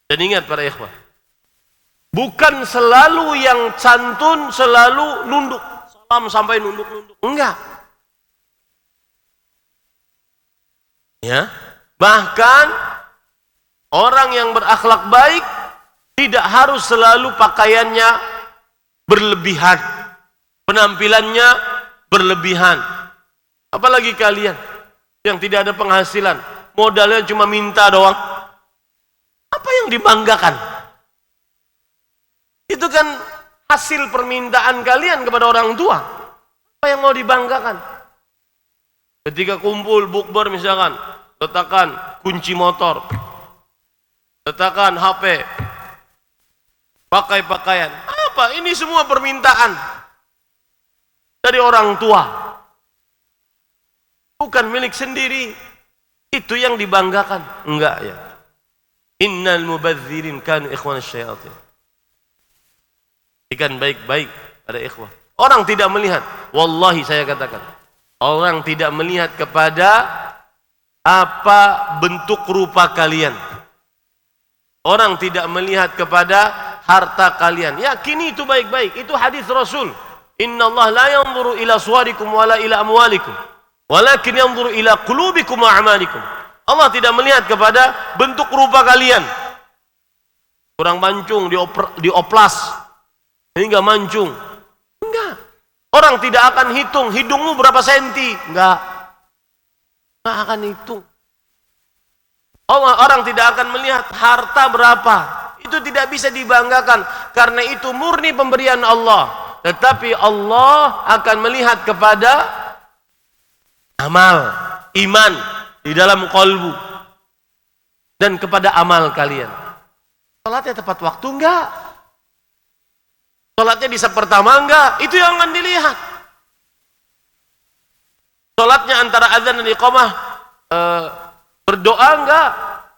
Dan ingat para ikhwah, bukan selalu yang santun selalu nunduk, salam sampai nunduk-nunduk, enggak. Ya, bahkan orang yang berakhlak baik tidak harus selalu pakaiannya berlebihan, penampilannya berlebihan. Apalagi kalian yang tidak ada penghasilan, modalnya cuma minta doang. Apa yang dibanggakan? Itu kan hasil permintaan kalian kepada orang tua. Apa yang mau dibanggakan? Ketika kumpul bukber misalkan, letakkan kunci motor, letakkan HP, pakai pakaian. Apa? Ini semua permintaan dari orang tua, bukan milik sendiri. Itu yang dibanggakan? Enggak ya. Innal mubadzirin kanu ikhwan syayatin. Ikan baik-baik pada ikhwah. Orang tidak melihat, wallahi saya katakan, orang tidak melihat kepada apa bentuk rupa kalian. Orang tidak melihat kepada harta kalian. Yakini itu baik-baik. Itu hadis Rasul. Inna Allah la yanzuru ila suwarikum wala ila amwalikum, walakin yanzuru ila qulubikum wa a'malikum. Allah tidak melihat kepada bentuk rupa kalian. Kurang mancung, dioplas sehingga mancung. Enggak. Orang tidak akan hitung hidungmu berapa senti. Enggak akan hitung. Orang tidak akan melihat harta berapa. Itu tidak bisa dibanggakan, karena itu murni pemberian Allah. Tetapi Allah akan melihat kepada amal, iman di dalam kalbu, dan kepada amal kalian. Salatnya tepat waktu enggak? Salatnya di saf pertama enggak? Itu yang akan dilihat. Salatnya antara azan dan iqamah berdoa enggak?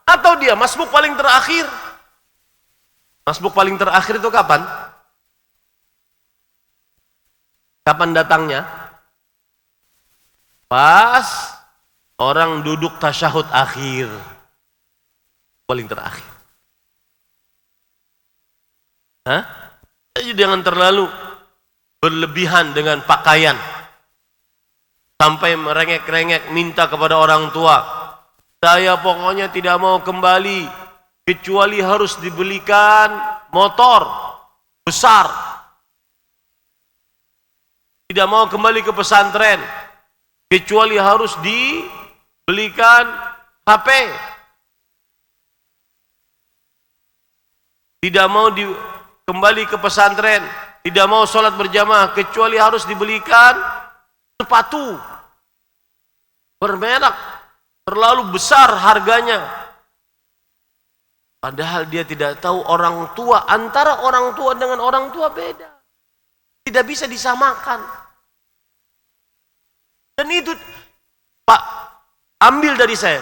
Atau dia masbuk paling terakhir? Masbuk paling terakhir itu kapan? Kapan datangnya? Pas orang duduk tasyahud akhir, paling terakhir. Jadi jangan terlalu berlebihan dengan pakaian sampai merengek-rengek minta kepada orang tua. Saya pokoknya tidak mau kembali kecuali harus dibelikan motor besar. Tidak mau kembali ke pesantren kecuali harus dibelikan HP. Tidak mau kembali ke pesantren, tidak mau sholat berjamaah kecuali harus dibelikan sepatu bermerek terlalu besar harganya. Padahal dia tidak tahu orang tua, antara orang tua dengan orang tua beda. Tidak bisa disamakan. Dan itu, Pak, ambil dari saya.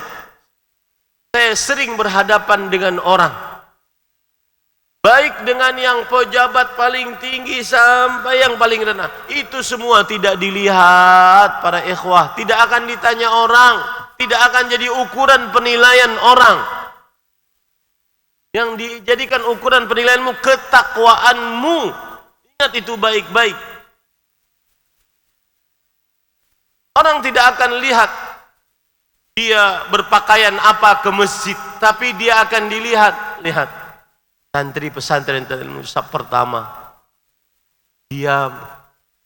saya sering berhadapan dengan orang, baik dengan yang pejabat paling tinggi sampai yang paling rendah. Itu semua tidak dilihat para ikhwah, tidak akan ditanya orang, tidak akan jadi ukuran penilaian orang. Yang dijadikan ukuran penilaianmu ketakwaanmu. Ingat itu baik-baik. Orang tidak akan lihat dia berpakaian apa ke masjid, tapi dia akan lihat santri pesantren Musab pertama, dia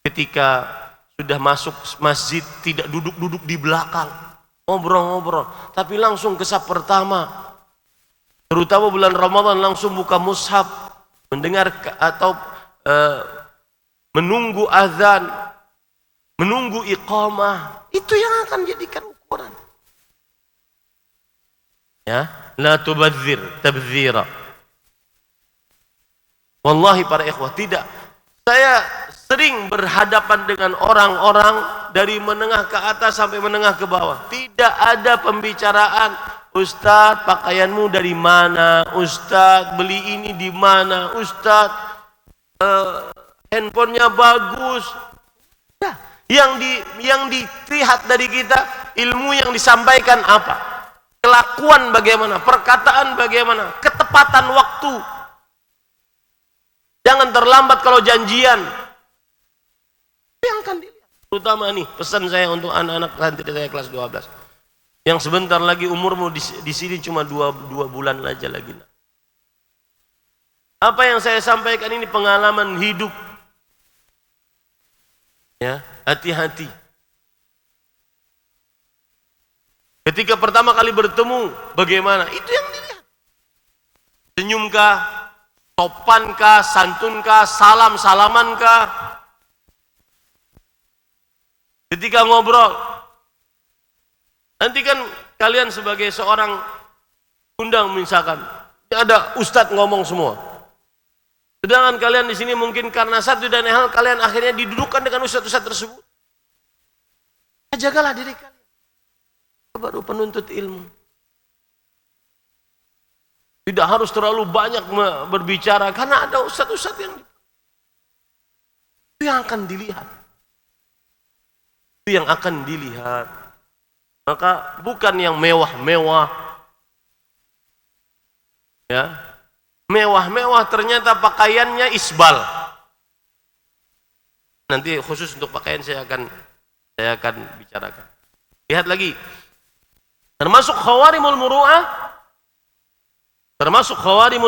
ketika sudah masuk masjid tidak duduk-duduk di belakang ngobrol-ngobrol, tapi langsung ke saf pertama. Terutama bulan Ramadan langsung buka mushaf, mendengar atau menunggu azan, menunggu iqamah. Itu yang akan jadikan ukuran. Ya, la tubadzir tabdzira. Wallahi para ikhwah, tidak. Saya sering berhadapan dengan orang-orang dari menengah ke atas sampai menengah ke bawah. Tidak ada pembicaraan, Ustadz pakaianmu dari mana, Ustadz beli ini di mana, Ustadz handphonenya bagus. Nah, yang dilihat dari kita, ilmu yang disampaikan apa, kelakuan bagaimana, perkataan bagaimana, ketepatan waktu. Jangan terlambat kalau janjian. Yang akan dilihat. Terutama nih, pesan saya untuk anak-anak santri saya kelas 12. Yang sebentar lagi umurmu di sini cuma 2 bulan aja lagi. Apa yang saya sampaikan ini pengalaman hidup. Ya, hati-hati. Ketika pertama kali bertemu, bagaimana? Itu yang dilihat. Senyumkah, sopankah, santunkah, salam-salamankah? Ketika ngobrol, nanti kan kalian sebagai seorang undang misalkan, ada ustadz ngomong semua. Sedangkan kalian di sini mungkin karena satu dan hal kalian akhirnya didudukkan dengan ustadz-ustadz tersebut. Jagalah diri kalian. Baru penuntut ilmu. Tidak harus terlalu banyak berbicara karena ada ustadz-ustadz yang akan dilihat. Itu yang akan dilihat. Maka bukan yang mewah-mewah. Ya. Mewah-mewah ternyata pakaiannya isbal. Nanti khusus untuk pakaian saya akan bicarakan. Lihat lagi. Termasuk khawarimul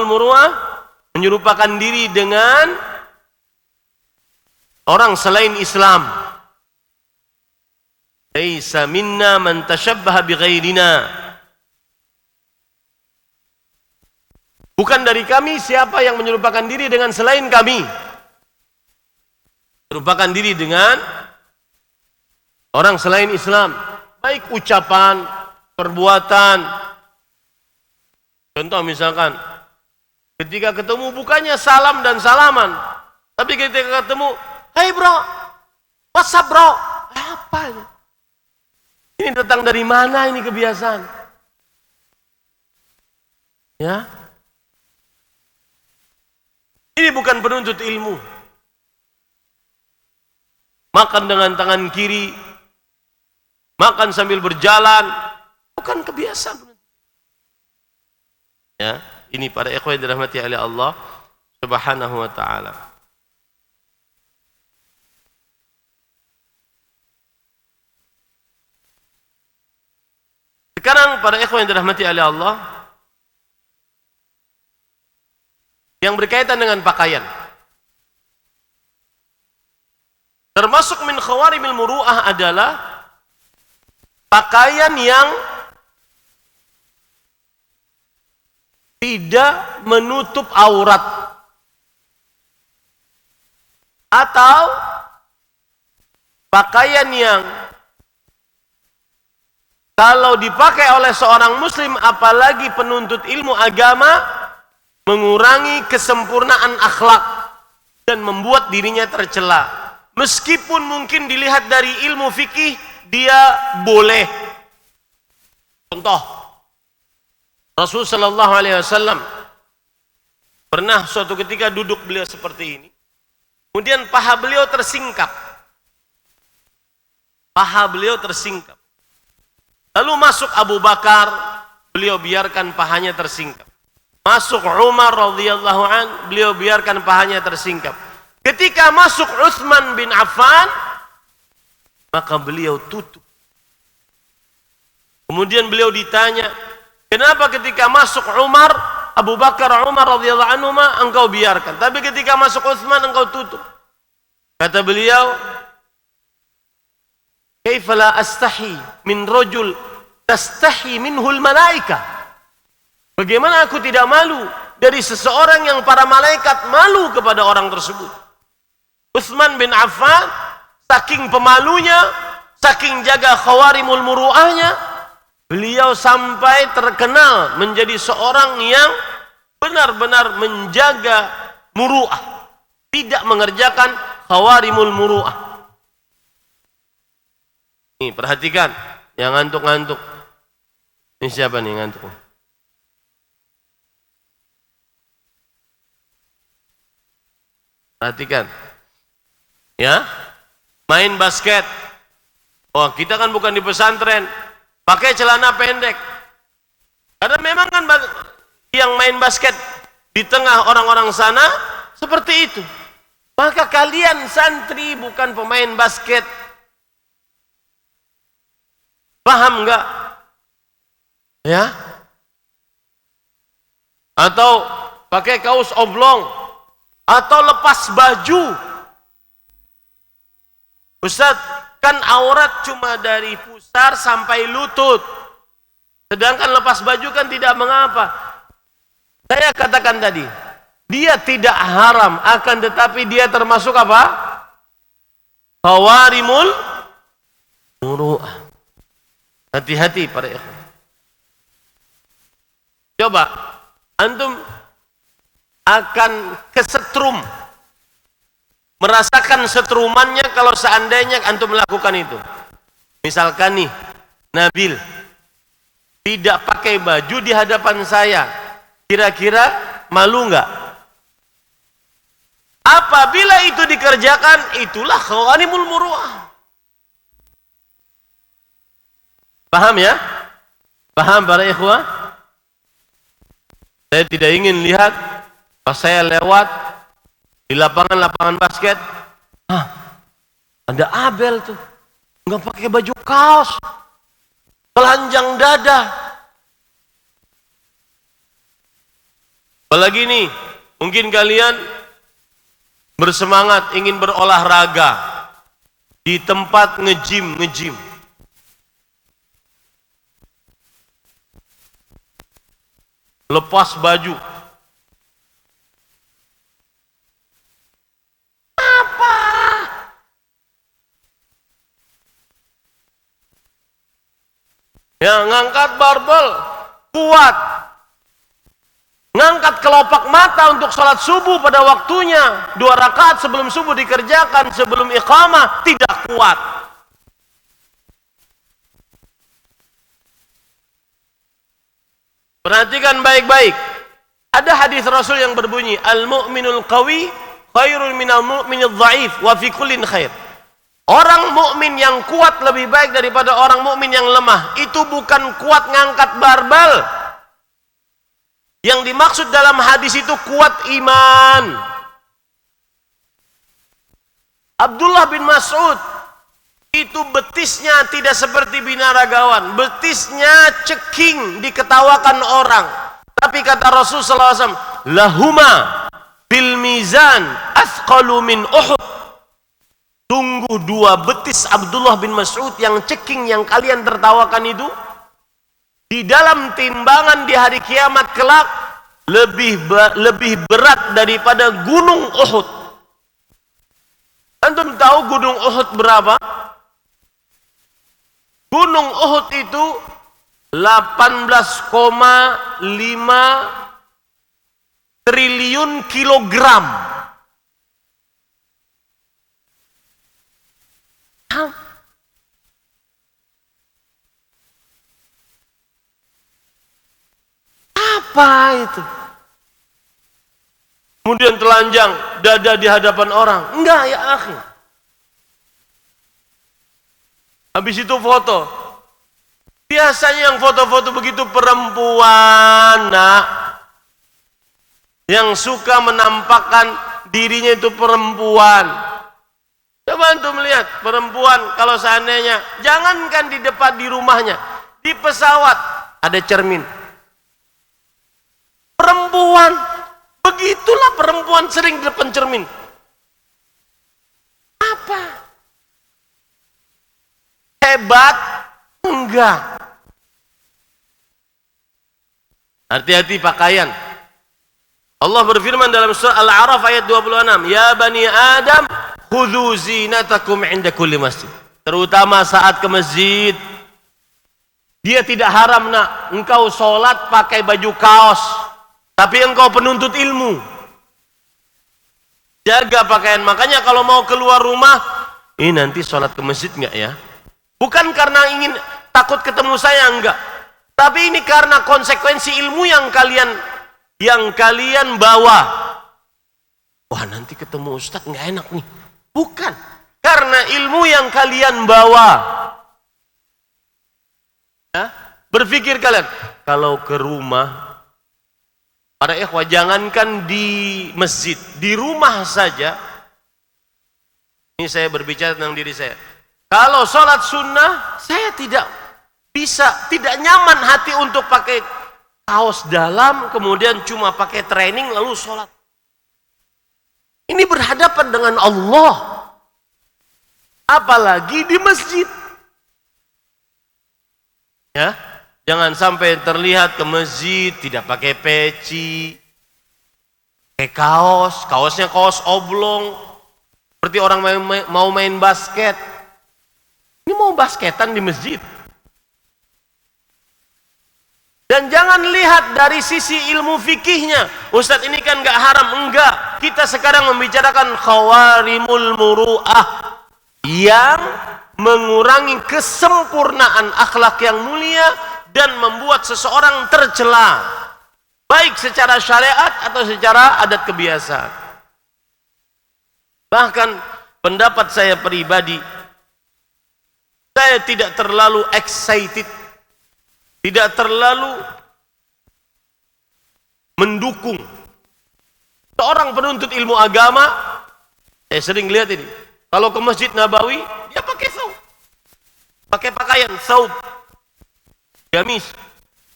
muru'ah menyerupakan diri dengan orang selain Islam. Laisa minna man tashabbaha bighairina. Bukan dari kami siapa yang menyerupakan diri dengan selain kami. Menyerupakan diri dengan orang selain Islam, baik ucapan, perbuatan. Contoh misalkan, ketika ketemu bukannya salam dan salaman, tapi ketika ketemu, hey bro, what's up bro? Apa ini? Ini datang dari mana ini kebiasaan? Ya, ini bukan penuntut ilmu. Makan dengan tangan kiri, makan sambil berjalan, bukan kebiasaan. Ya, ini para ikhwan yang dirahmati oleh Allah Subhanahu wa taala. Sekarang para ikhwan yang dirahmati oleh Allah yang berkaitan dengan pakaian. Termasuk min khawarimil muru'ah adalah pakaian yang tidak menutup aurat atau pakaian yang kalau dipakai oleh seorang muslim apalagi penuntut ilmu agama mengurangi kesempurnaan akhlak dan membuat dirinya tercela. Meskipun mungkin dilihat dari ilmu fikih dia boleh. Contoh, Rasul sallallahu alaihi wasallam pernah suatu ketika duduk beliau seperti ini. Kemudian paha beliau tersingkap. Paha beliau tersingkap. Lalu masuk Abu Bakar, beliau biarkan pahanya tersingkap. Masuk Umar radhiyallahu an, beliau biarkan pahanya tersingkap. Ketika masuk Utsman bin Affan, maka beliau tutup. Kemudian beliau ditanya, kenapa ketika masuk Umar, Abu Bakar, Umar radhiyallahu anhu engkau biarkan, tapi ketika masuk Utsman engkau tutup? Kata beliau, kaifa la astahi min rajul tastahi minhul malaika. Bagaimana aku tidak malu dari seseorang yang para malaikat malu kepada orang tersebut? Utsman bin Affan saking pemalunya, saking jaga khawarimul muru'ahnya, beliau sampai terkenal menjadi seorang yang benar-benar menjaga muru'ah, tidak mengerjakan khawarimul muru'ah. Nih, perhatikan yang ngantuk-ngantuk. Ini siapa nih ngantuk? Perhatikan. Ya. Main basket. Oh, kita kan bukan di pesantren. Pakai celana pendek. Karena memang kan yang main basket di tengah orang-orang sana seperti itu. Maka kalian santri bukan pemain basket. Paham enggak? Ya? Atau pakai kaos oblong atau lepas baju. Ustaz, kan aurat cuma dari pusar sampai lutut. Sedangkan lepas baju kan tidak mengapa. Saya katakan tadi, dia tidak haram, akan tetapi dia termasuk apa? Khawarimul muru'ah. Hati-hati para ikhwan. Coba antum akan kesetrum, merasakan setrumannya kalau seandainya antum melakukan itu. Misalkan nih, Nabil tidak pakai baju di hadapan saya, kira-kira malu enggak? Apabila itu dikerjakan, itulah khawarimul muru'ah. Paham ya? Paham para ikhwah? Saya tidak ingin lihat pas saya lewat di lapangan basket, ada Abel tuh, nggak pakai baju kaos, telanjang dada. Apalagi nih, mungkin kalian bersemangat ingin berolahraga di tempat nge-gym. Lepas baju. Ya, ngangkat barbel kuat, ngangkat kelopak mata untuk sholat subuh pada waktunya, 2 rakaat sebelum subuh dikerjakan, sebelum iqamah, tidak kuat. Perhatikan baik-baik. Ada hadis Rasul yang berbunyi, al-mu'minul qawi khairul minal mu'minil dhaif wa fi kullin khair. Orang mukmin yang kuat lebih baik daripada orang mukmin yang lemah. Itu bukan kuat ngangkat barbel. Yang dimaksud dalam hadis itu kuat iman. Abdullah bin Mas'ud itu betisnya tidak seperti binaragawan. Betisnya ceking, diketawakan orang. Tapi kata Rasul sallallahu alaihi wasallam, lahuma bil mizan athqalu min Uhud. Tunggu 2 betis Abdullah bin Mas'ud yang ceking, yang kalian tertawakan itu, di dalam timbangan di hari kiamat kelak lebih berat daripada gunung Uhud. Antum tahu gunung Uhud berapa? Gunung Uhud itu 18,5 triliun kilogram. Apa itu? Kemudian telanjang dada di hadapan orang. Enggak ya akhi. Habis itu foto. Biasanya yang foto-foto begitu perempuan, nak, yang suka menampakkan dirinya itu perempuan. Coba antum melihat perempuan kalau seandainya, jangankan di depan di rumahnya, di pesawat ada cermin. Perempuan, begitulah perempuan sering di depan cermin. Apa? Hebat? Enggak. Hati-hati pakaian. Allah berfirman dalam surah Al-A'raf ayat 26, "Ya bani Adam, khudhu zinatakum 'inda kulli masjid." Terutama saat ke masjid. Dia tidak haram, nak, engkau sholat pakai baju kaos, tapi engkau penuntut ilmu. Jaga pakaian. Makanya kalau mau keluar rumah, ini nanti sholat ke masjid enggak ya? Bukan karena ingin takut ketemu saya, enggak. Tapi ini karena konsekuensi ilmu yang kalian bawa. Wah, nanti ketemu ustadz nggak enak nih. Bukan. Karena ilmu yang kalian bawa. Ya? Berpikir kalian, kalau ke rumah, para ikhwah, jangankan di masjid, di rumah saja. Ini saya berbicara tentang diri saya. Kalau sholat sunnah, saya tidak nyaman hati untuk pakai kaos dalam, kemudian cuma pakai training lalu sholat. Ini berhadapan dengan Allah, apalagi di masjid. Ya, jangan sampai terlihat ke masjid tidak pakai peci, pakai kaosnya kaos oblong, seperti orang mau main basket. Ini mau basketan di masjid. Dan jangan lihat dari sisi ilmu fikihnya. Ustadz, ini kan gak haram. Enggak. Kita sekarang membicarakan khawarimul muru'ah, yang mengurangi kesempurnaan akhlak yang mulia dan membuat seseorang tercela, baik secara syariat atau secara adat kebiasaan. Bahkan pendapat saya pribadi, saya tidak terlalu excited, tidak terlalu mendukung seorang penuntut ilmu agama. Saya sering lihat ini, kalau ke Masjid Nabawi dia pakai saub, pakai pakaian saub, gamis,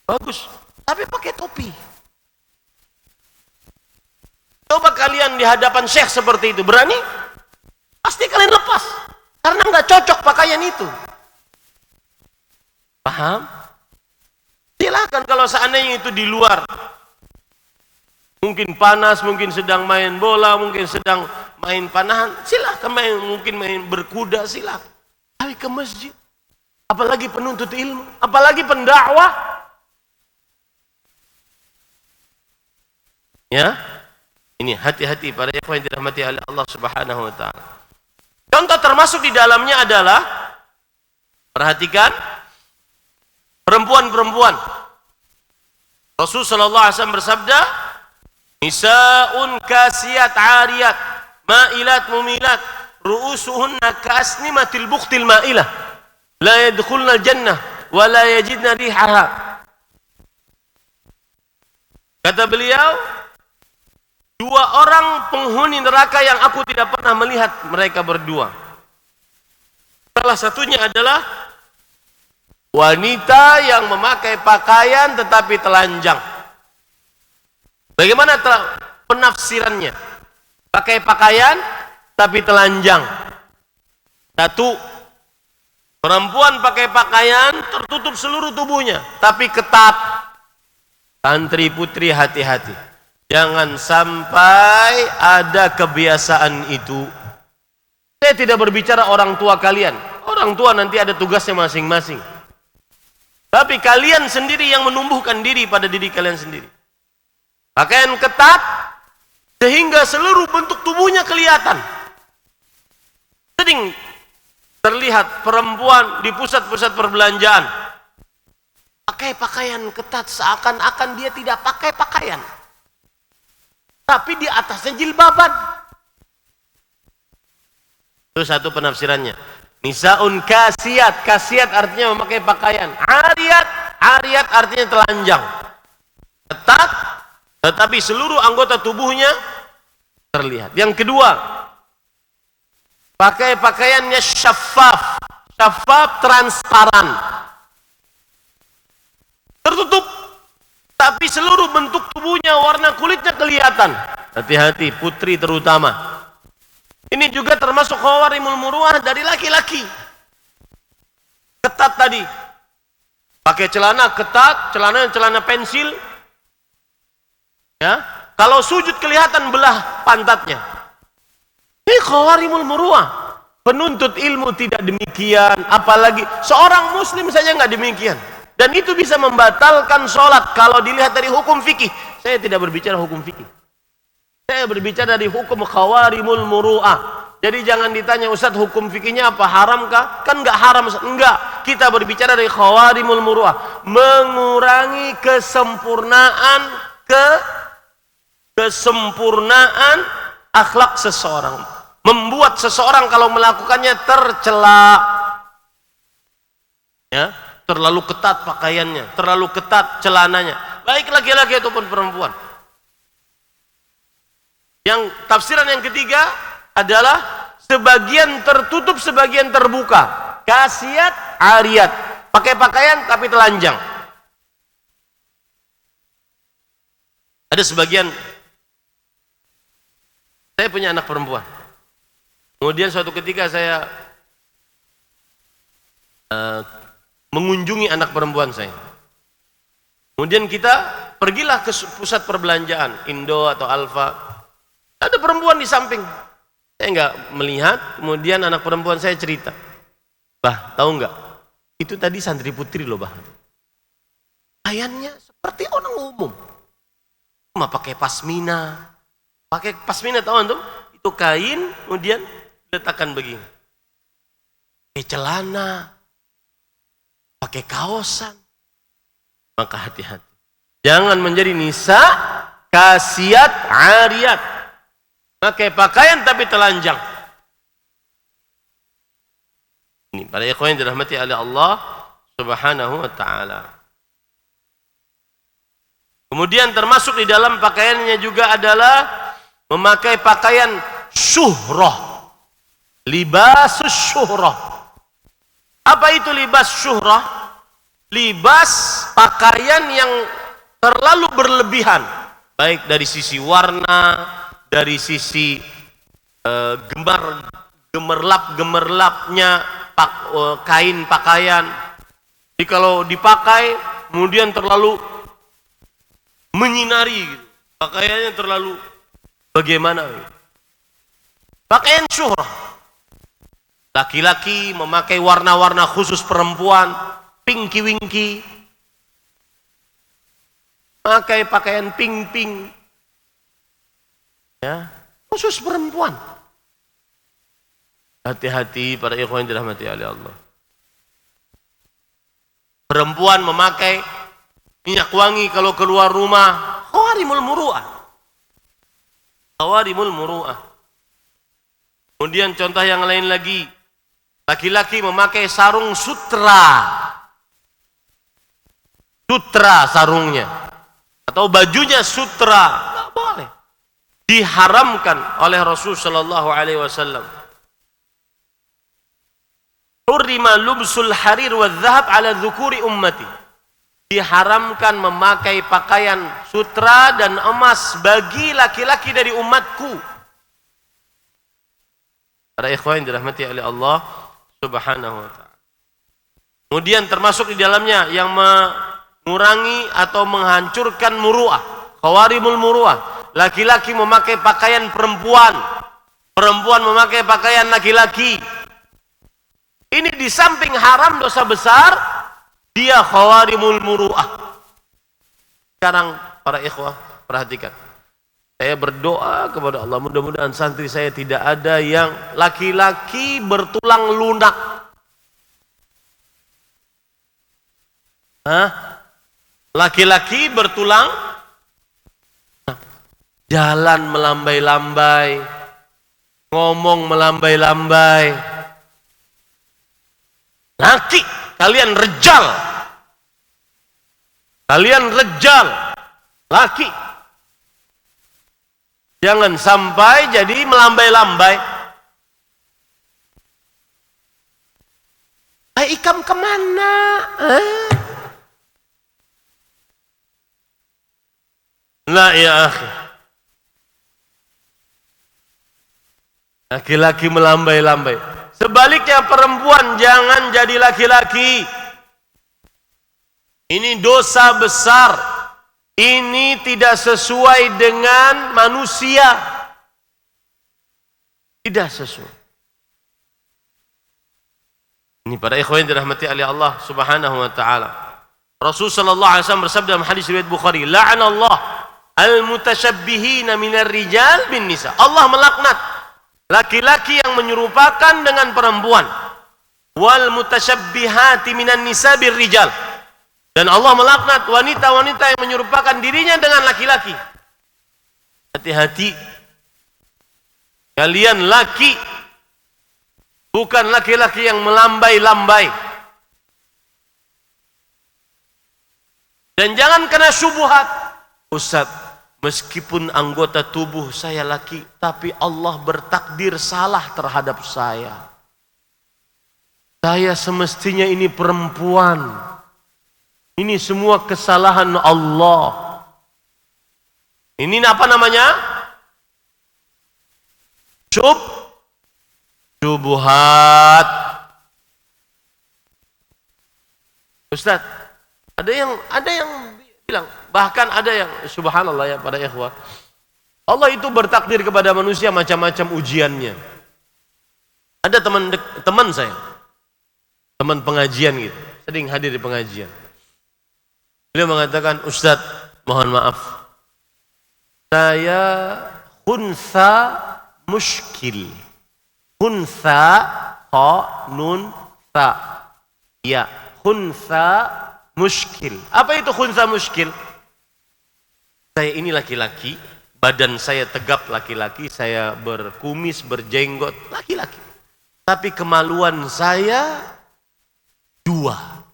bagus, tapi pakai topi. Coba kalian di hadapan syekh seperti itu, berani? Pasti kalian lepas, karena nggak cocok pakaian itu. Paham? Silakan kalau seandainya itu di luar, mungkin panas, mungkin sedang main bola, mungkin sedang main panahan, silakan mungkin main berkuda, silakan. Tapi ke masjid, apalagi penuntut ilmu, apalagi pendakwah, ya, ini hati-hati para ikhwan yang dirahmati oleh Allah Subhanahu wa taala. Contoh termasuk di dalamnya adalah, perhatikan perempuan-perempuan. Rasul sallallahu alaihi wasallam bersabda, "Nisaun kasiyat 'ariyat, ma'ilat mumilat, ru'usuhunna ka'asnimatil bukhtil ma'ilah, la yadkhulna al-jannah wa la yajidna rihaha." Kata beliau, dua orang penghuni neraka yang aku tidak pernah melihat mereka berdua. Salah satunya adalah wanita yang memakai pakaian tetapi telanjang. Bagaimana penafsirannya? Pakai pakaian tapi telanjang. Satu, perempuan pakai pakaian tertutup seluruh tubuhnya tapi ketat. Santri putri hati-hati, jangan sampai ada kebiasaan itu. Saya tidak berbicara orang tua kalian. Orang tua nanti ada tugasnya masing-masing. Tapi kalian sendiri yang menumbuhkan diri pada diri kalian sendiri. Pakaian ketat sehingga seluruh bentuk tubuhnya kelihatan. Sering terlihat perempuan di pusat-pusat perbelanjaan pakai pakaian ketat seakan-akan dia tidak pakai pakaian. Tapi di atasnya jilbaban. Itu satu penafsirannya. Nisaun kasiyat. Kasiyat artinya memakai pakaian. Ariyat. Ariyat artinya telanjang. Ketat, tetapi seluruh anggota tubuhnya terlihat. Yang kedua, pakai pakaiannya syaffaf. Syaffaf, transparan. Tertutup, tapi seluruh bentuk tubuhnya, warna kulitnya kelihatan. Hati-hati, putri terutama. Ini juga termasuk khawarimul muruah dari laki-laki. Ketat tadi. Pakai celana ketat, celana pensil. Ya, kalau sujud kelihatan belah pantatnya. Ini khawarimul muruah. Penuntut ilmu tidak demikian, apalagi seorang muslim saja nggak demikian. Dan itu bisa membatalkan sholat kalau dilihat dari hukum fikih. Saya tidak berbicara hukum fikih. Saya berbicara dari hukum khawarimul muru'ah. Jadi jangan ditanya, Ustaz hukum fikihnya apa, haramkah? Kan nggak haram, enggak. Kita berbicara dari khawarimul muru'ah. Mengurangi kesempurnaan akhlak seseorang. Membuat seseorang kalau melakukannya tercela. Ya. Terlalu ketat pakaiannya, terlalu ketat celananya, baik laki-laki ataupun perempuan. Yang tafsiran yang ketiga adalah sebagian tertutup, sebagian terbuka. Kasiyat, ariyat, pakai pakaian tapi telanjang. Ada sebagian, saya punya anak perempuan. Kemudian suatu ketika saya mengunjungi anak perempuan saya. Kemudian kita pergilah ke pusat perbelanjaan, Indo atau Alfa. Ada perempuan di samping. Saya nggak melihat, kemudian anak perempuan saya cerita. Bah, tahu nggak? Itu tadi santri putri loh, bah. Pakaiannya seperti orang umum. Cuma pakai pasmina. Pakai pasmina, tahu antum? Itu kain, kemudian diletakkan begini. Pakai celana. Pakai kaosan, maka hati-hati. Jangan menjadi nisa kasiyat ariyat, pakai pakaian tapi telanjang. Ini para ikhwan yang dirahmati oleh Allah Subhanahu wa taala. Kemudian termasuk di dalam pakaiannya juga adalah memakai pakaian syuhrah, libasus syuhrah. Apa itu libas syuhrah? Libas pakaian yang terlalu berlebihan, baik dari sisi warna, dari sisi gemerlap-gemerlapnya kain pakaian. Jadi kalau dipakai kemudian terlalu menyinari gitu. Pakaiannya terlalu bagaimana gitu. Pakaian syuhrah. Laki-laki memakai warna-warna khusus perempuan, pinky-winky, pakai pakaian pink-pink, ya, khusus perempuan. Hati-hati para ikhwan yang dirahmati oleh Allah. Perempuan memakai minyak wangi kalau keluar rumah, khawarimul muru'ah. Khawarimul muru'ah. Kemudian contoh yang lain lagi. Laki-laki memakai sarung sutra. Sutra sarungnya. Atau bajunya sutra. Tidak boleh. Diharamkan oleh Rasul sallallahu alaihi wasallam. Hurrima lubsul harir wa dhahab ala dhukuri ummati. Diharamkan memakai pakaian sutra dan emas bagi laki-laki dari umatku. Para ikhwan yang dirahmati oleh Allah Subhanahu wa ta'ala. Kemudian termasuk di dalamnya yang mengurangi atau menghancurkan muru'ah, khawarimul muru'ah. Laki-laki memakai pakaian perempuan, perempuan memakai pakaian laki-laki. Ini di samping haram dosa besar, dia khawarimul muru'ah. Sekarang para ikhwah perhatikan. Saya berdoa kepada Allah, mudah-mudahan santri saya tidak ada yang laki-laki bertulang lunak. Hah? Laki-laki bertulang, jalan melambai-lambai, ngomong melambai-lambai. Laki, kalian rejal. Kalian rejal. Laki. Jangan sampai jadi melambai-lambai. Ikam kemana? Nah ya akhi. Laki-laki melambai-lambai. Sebaliknya perempuan jangan jadi laki-laki. Ini dosa besar. Ini tidak sesuai dengan manusia. Tidak sesuai. Ini para ikhwan yang dirahmati oleh Allah Subhanahu wa taala. Rasul sallallahu alaihi wasallam bersabda dalam hadis riwayat Bukhari, "La'anallah al-mutasyabbihina minar rijal bin nisa." Allah melaknat laki-laki yang menyerupakan dengan perempuan. Wal mutasyabbihati minan nisa bir rijal. Dan Allah melaknat wanita-wanita yang menyerupakan dirinya dengan laki-laki. Hati-hati. Kalian laki, bukan laki-laki yang melambai-lambai. Dan jangan kena syubhat. Ustaz, meskipun anggota tubuh saya laki, tapi Allah bertakdir salah terhadap saya. Saya semestinya ini perempuan. Ini semua kesalahan Allah. Ini apa namanya? Syubhat. Ustaz, ada yang bilang, bahkan ada yang subhanallah ya para ikhwah. Allah itu bertakdir kepada manusia macam-macam ujiannya. Ada teman saya, teman pengajian gitu, sering hadir di pengajian. Beliau mengatakan, Ustaz, mohon maaf, saya khunsa muskil. Khunsa, kha, nun, sa. Ya, khunsa muskil. Apa itu khunsa muskil? Saya ini laki-laki, badan saya tegap laki-laki, saya berkumis, berjenggot, laki-laki. Tapi kemaluan saya dua.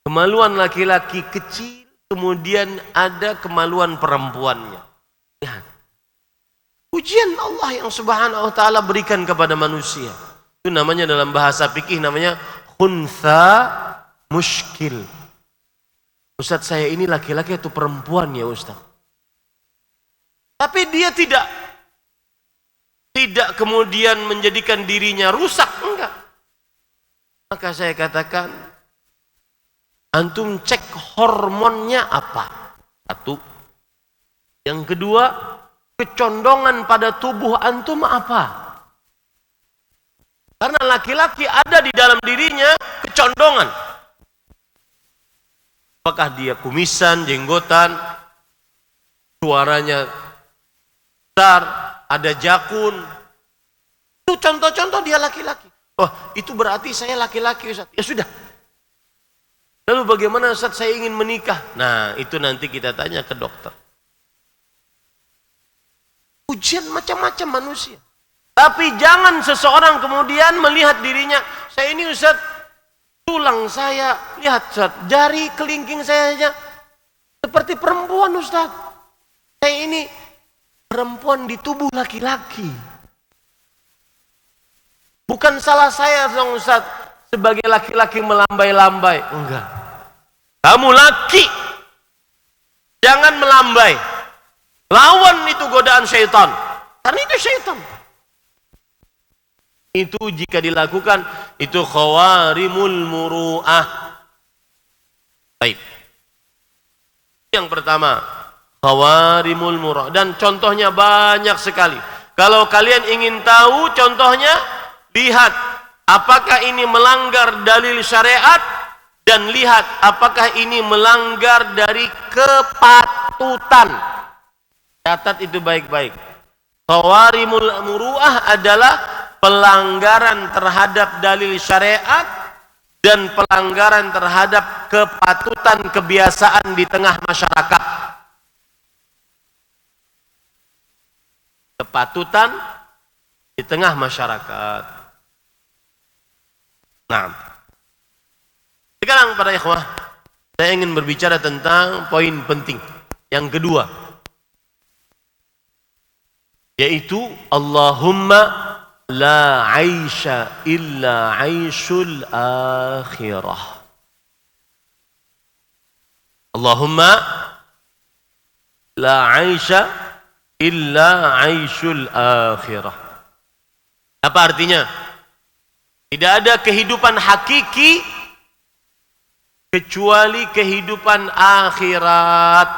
Kemaluan laki-laki kecil, kemudian ada kemaluan perempuannya. Lihat. Ujian Allah yang subhanahu wa ta'ala berikan kepada manusia. Itu namanya dalam bahasa fikih namanya khunsa muskil. Ustaz, saya ini laki-laki atau perempuan ya Ustaz? Tapi dia tidak kemudian menjadikan dirinya rusak, enggak. Maka saya katakan, antum cek hormonnya apa? Satu. Yang kedua, kecondongan pada tubuh antum apa? Karena laki-laki ada di dalam dirinya kecondongan. Apakah dia kumisan, jenggotan, suaranya besar, ada jakun. Itu contoh-contoh dia laki-laki. Oh, itu berarti saya laki-laki Ustaz. Ya sudah. Lalu bagaimana Ustaz saya ingin menikah? Nah, itu nanti kita tanya ke dokter. Ujian macam-macam manusia. Tapi jangan seseorang kemudian melihat dirinya, saya ini Ustaz, tulang saya, lihat Ustaz, jari kelingking saya saja seperti perempuan Ustaz. Saya ini perempuan di tubuh laki-laki. Bukan salah saya dong Ustaz, sebagai laki-laki melambai-lambai. Enggak. Kamu laki, jangan melambai. Lawan itu godaan syaitan. Karena itu syaitan. Itu jika dilakukan, itu khawarimul muru'ah. Baik. Yang pertama, khawarimul muru'ah. Dan contohnya banyak sekali. Kalau kalian ingin tahu contohnya, lihat apakah ini melanggar dalil syariat, dan lihat apakah ini melanggar dari kepatutan. Catat itu baik-baik. Khawarimul muru'ah adalah pelanggaran terhadap dalil syariat dan pelanggaran terhadap kepatutan kebiasaan di tengah masyarakat. Kepatutan di tengah masyarakat. Nah, sekarang para ikhwah, saya ingin berbicara tentang poin penting yang kedua, yaitu Allahumma la aisha illa aishul akhirah. Allahumma la aisha illa aishul akhirah. Apa artinya? Tidak ada kehidupan hakiki kecuali kehidupan akhirat.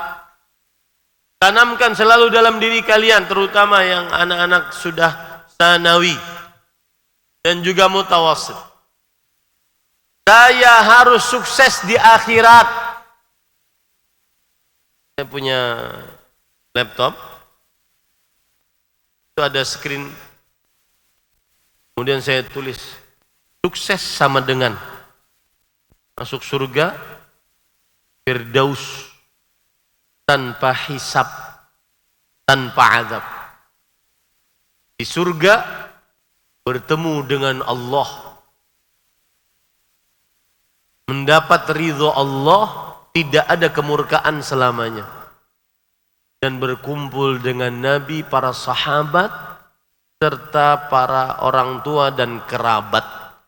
Tanamkan selalu dalam diri kalian, terutama yang anak-anak sudah sanawi dan juga mutawassit. Saya harus sukses di akhirat. Saya punya laptop, itu ada screen, kemudian saya tulis sukses sama dengan masuk surga Firdaus tanpa hisab, tanpa azab. Di surga bertemu dengan Allah, mendapat ridho Allah, tidak ada kemurkaan selamanya, dan berkumpul dengan Nabi, para sahabat, serta para orang tua dan kerabat.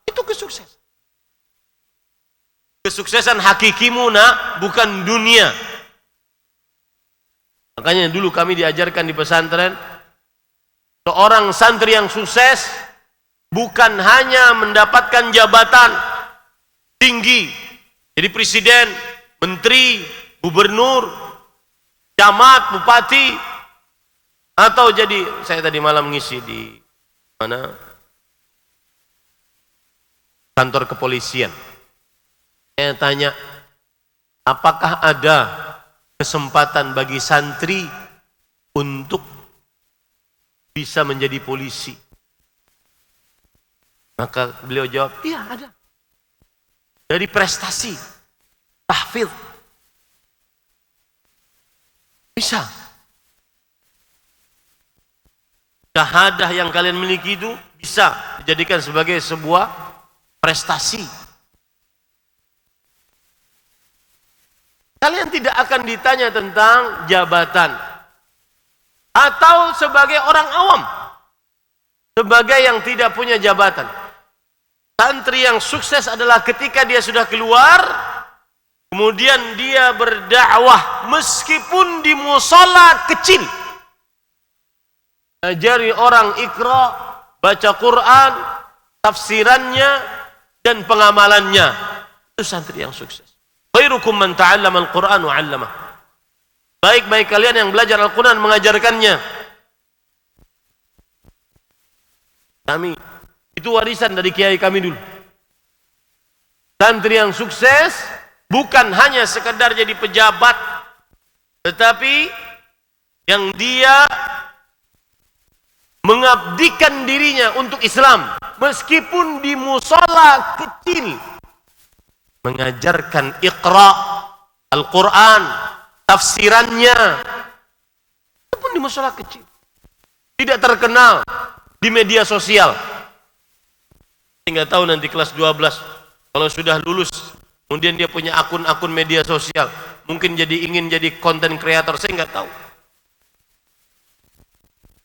Itu kesuksesan. Kesuksesan hakikimu nak, bukan dunia. Makanya dulu kami diajarkan di pesantren, seorang santri yang sukses bukan hanya mendapatkan jabatan tinggi, jadi presiden, menteri, gubernur, camat, bupati, atau jadi, saya tadi malam ngisi di mana, kantor kepolisian. Saya tanya, apakah ada kesempatan bagi santri untuk bisa menjadi polisi? Maka beliau jawab, iya ada. Dari prestasi, tahfidz, bisa. Syahadah yang kalian miliki itu bisa dijadikan sebagai sebuah prestasi. Kalian tidak akan ditanya tentang jabatan atau sebagai orang awam, sebagai yang tidak punya jabatan. Santri yang sukses adalah ketika dia sudah keluar, kemudian dia berdakwah meskipun di mushola kecil, ajari orang Iqra, baca Quran, tafsirannya dan pengamalannya. Itu santri yang sukses. Khairukum man ta'allama al-Quran wa 'allamah. Baik-baik kalian yang belajar Al-Quran, mengajarkannya. Kami, itu warisan dari kiai kami dulu. Santri yang sukses bukan hanya sekedar jadi pejabat, tetapi yang dia mengabdikan dirinya untuk Islam meskipun di mushola kecil, mengajarkan Iqra, Al-Quran, tafsirannya, itu pun di mushola kecil, tidak terkenal di media sosial. Saya nggak tahu nanti kelas 12 kalau sudah lulus kemudian dia punya akun-akun media sosial, mungkin ingin jadi content creator, saya nggak tahu.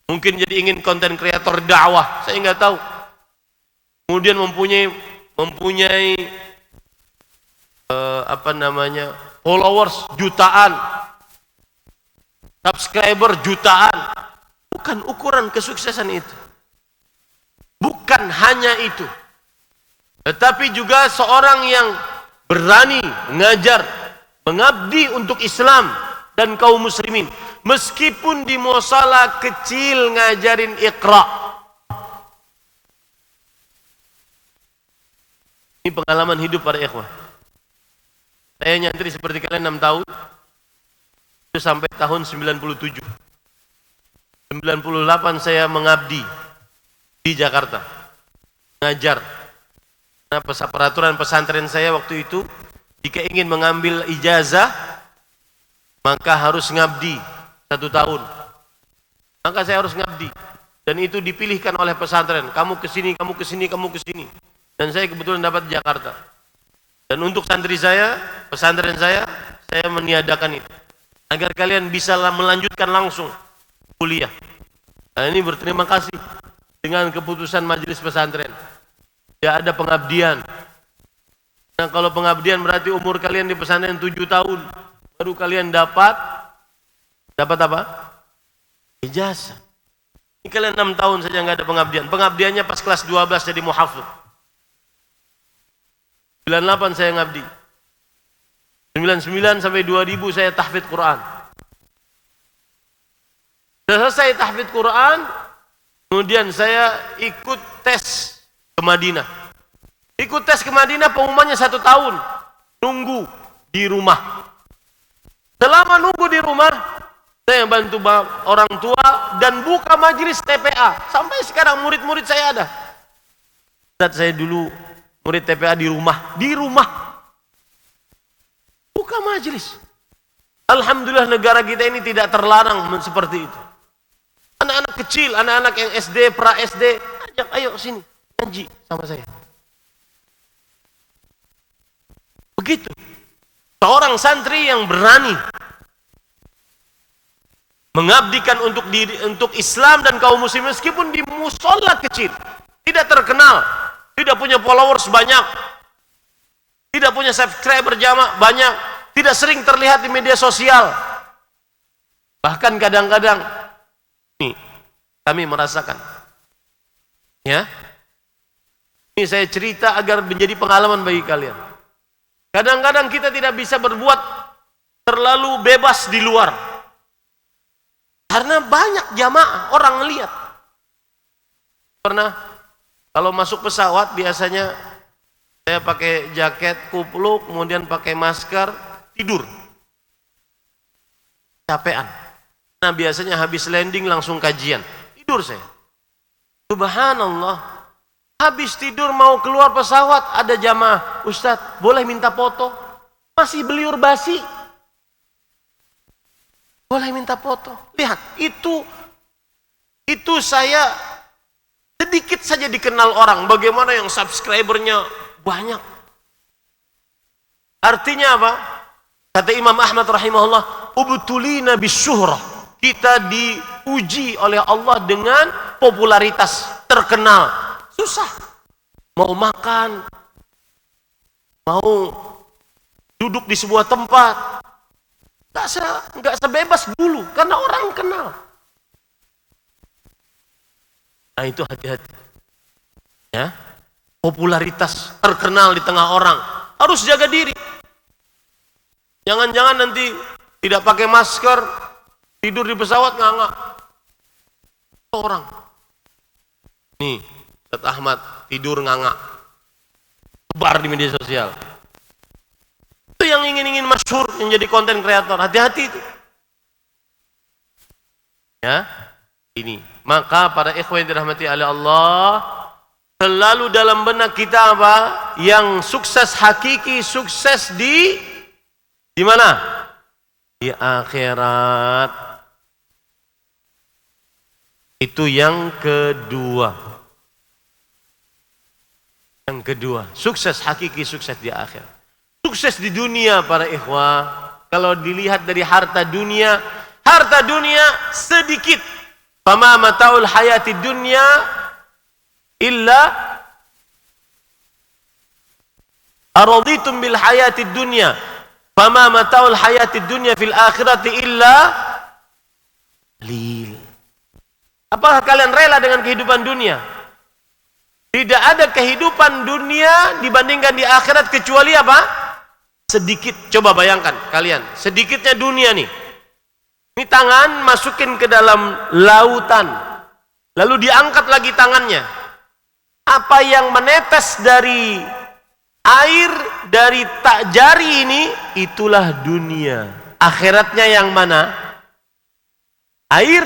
Mungkin jadi ingin konten kreator dakwah, saya nggak tahu. Kemudian mempunyai followers jutaan, subscriber jutaan. Bukan ukuran kesuksesan itu. Bukan hanya itu. Tetapi juga seorang yang berani mengajar, mengabdi untuk Islam dan kaum muslimin, meskipun di mushola kecil ngajarin Iqra. Ini pengalaman hidup para ikhwah. Saya nyantri seperti kalian 6 tahun, itu sampai tahun 97. 98 saya mengabdi di Jakarta, ngajar Nah, peraturan pesantren saya waktu itu, jika ingin mengambil ijazah, maka harus ngabdi 1 tahun. Maka saya harus ngabdi. Dan itu dipilihkan oleh pesantren. Kamu kesini, kamu kesini, kamu kesini. Dan saya kebetulan dapat di Jakarta. Dan untuk santri saya, pesantren saya meniadakan itu. Agar kalian bisa melanjutkan langsung kuliah. Nah, ini berterima kasih dengan keputusan majelis pesantren. Tidak ada pengabdian. Nah, kalau pengabdian berarti umur kalian di pesantren 7 tahun. Baru kalian dapat apa? Ijazah. Ini kalian 6 tahun saja nggak ada pengabdian. Pengabdiannya pas kelas 12 jadi muhafidz. 98 saya ngabdi. 99 sampai 2000 saya tahfidz Quran. Sudah selesai tahfidz Quran, kemudian saya ikut tes ke Madinah. Ikut tes ke Madinah pengumumannya 1 tahun. Nunggu di rumah. Selama nunggu di rumah, saya bantu orang tua dan buka majelis TPA. Sampai sekarang murid-murid saya ada. Saat saya dulu murid TPA di rumah. Buka majelis. Alhamdulillah negara kita ini tidak terlarang seperti itu. Anak-anak kecil, anak-anak yang SD, pra SD, ajak ayo sini ngaji sama saya. Begitu. Seorang santri yang berani mengabdikan untuk Islam dan kaum muslimin meskipun di musola kecil, tidak terkenal, tidak punya followers banyak, tidak punya subscriber banyak, tidak sering terlihat di media sosial. Bahkan kadang-kadang nih kami merasakan, ya. Ini saya cerita agar menjadi pengalaman bagi kalian. Kadang-kadang kita tidak bisa berbuat terlalu bebas di luar. Karena banyak jamaah orang lihat. Pernah kalau masuk pesawat biasanya saya pakai jaket kupluk, kemudian pakai masker, tidur. Capean. Nah, biasanya habis landing langsung kajian. Tidur saya. Subhanallah. Habis tidur mau keluar pesawat, ada jamaah, Ustadz boleh minta foto? Masih beliur basi. Boleh minta foto. Lihat, itu saya sedikit saja dikenal orang. Bagaimana yang subscribernya banyak. Artinya apa? Kata Imam Ahmad rahimahullah, ubtulina bisyuhrah. Kita diuji oleh Allah dengan popularitas, terkenal. Susah. Mau makan, mau duduk di sebuah tempat, nggak sebebas dulu karena orang kenal. Nah, itu hati-hati. Ya, popularitas, terkenal di tengah orang, harus jaga diri. Jangan-jangan nanti tidak pakai masker, tidur di pesawat nganga. Orang. Nih, Ustaz Ahmad tidur nganga. Sebar di media sosial. Itu yang ingin masyhur, yang jadi konten kreator. Hati-hati itu. Ya, ini. Maka para ikhwan yang dirahmati oleh Allah, selalu dalam benak kita apa? Yang sukses hakiki, sukses di mana? Di akhirat. Itu yang kedua. Yang kedua, sukses hakiki, sukses di akhirat. Sukses di dunia para ikhwah, kalau dilihat dari harta dunia sedikit. Fama mataul hayati dunya illa araditum bil hayati dunya. Fama mataul hayati dunya fil akhirati illa lil. Apakah kalian rela dengan kehidupan dunia? Tidak ada kehidupan dunia dibandingkan di akhirat kecuali apa? Sedikit. Coba bayangkan kalian, sedikitnya dunia nih. Ini tangan masukin ke dalam lautan, lalu diangkat lagi tangannya. Apa yang menetes dari air dari tak jari ini, itulah dunia. Akhiratnya yang mana? Air,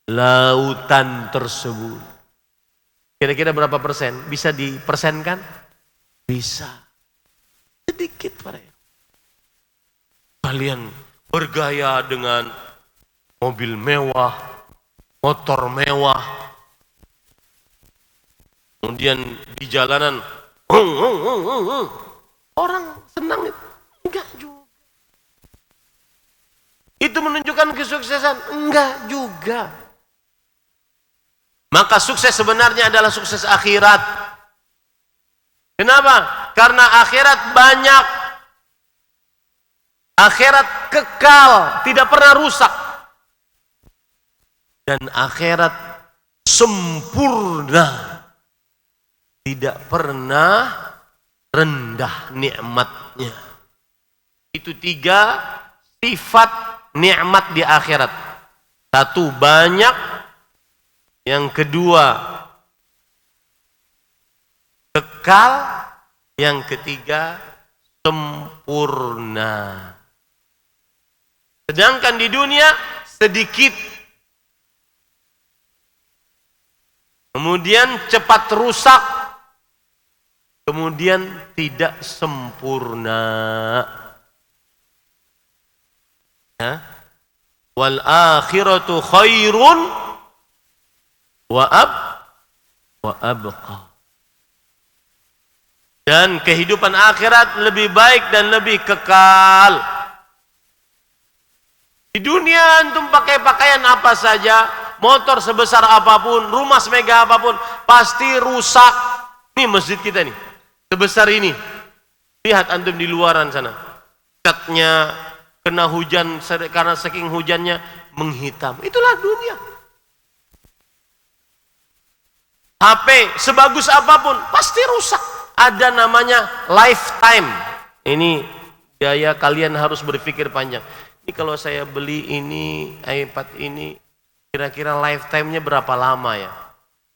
lautan tersebut. Kira-kira berapa persen? Bisa dipersenkan? Bisa. Sedikit para ikhwan. Kalian bergaya dengan mobil mewah, motor mewah, kemudian di jalanan orang senang itu. Enggak juga. Itu menunjukkan kesuksesan? Enggak juga. Maka sukses sebenarnya adalah sukses akhirat. Kenapa? Karena akhirat banyak. Akhirat kekal, tidak pernah rusak. Dan akhirat sempurna, tidak pernah rendah nikmatnya. Itu 3 sifat nikmat di akhirat. 1, banyak. Yang kedua, kekal. Yang ketiga, sempurna. Sedangkan di dunia sedikit, kemudian cepat rusak, kemudian tidak sempurna. Ya. Wal akhiratu khairun wa abqa. Dan kehidupan akhirat lebih baik dan lebih kekal. Di dunia antum pakai pakaian apa saja, motor sebesar apapun, rumah semegah apapun, pasti rusak. Nih masjid kita nih, sebesar ini. Lihat antum di luaran sana. Catnya kena hujan, karena saking hujannya menghitam. Itulah dunia. HP sebagus apapun pasti rusak. Ada namanya lifetime. Ini gaya kalian harus berpikir panjang. Ini kalau saya beli ini, iPad ini, kira-kira lifetime-nya berapa lama ya?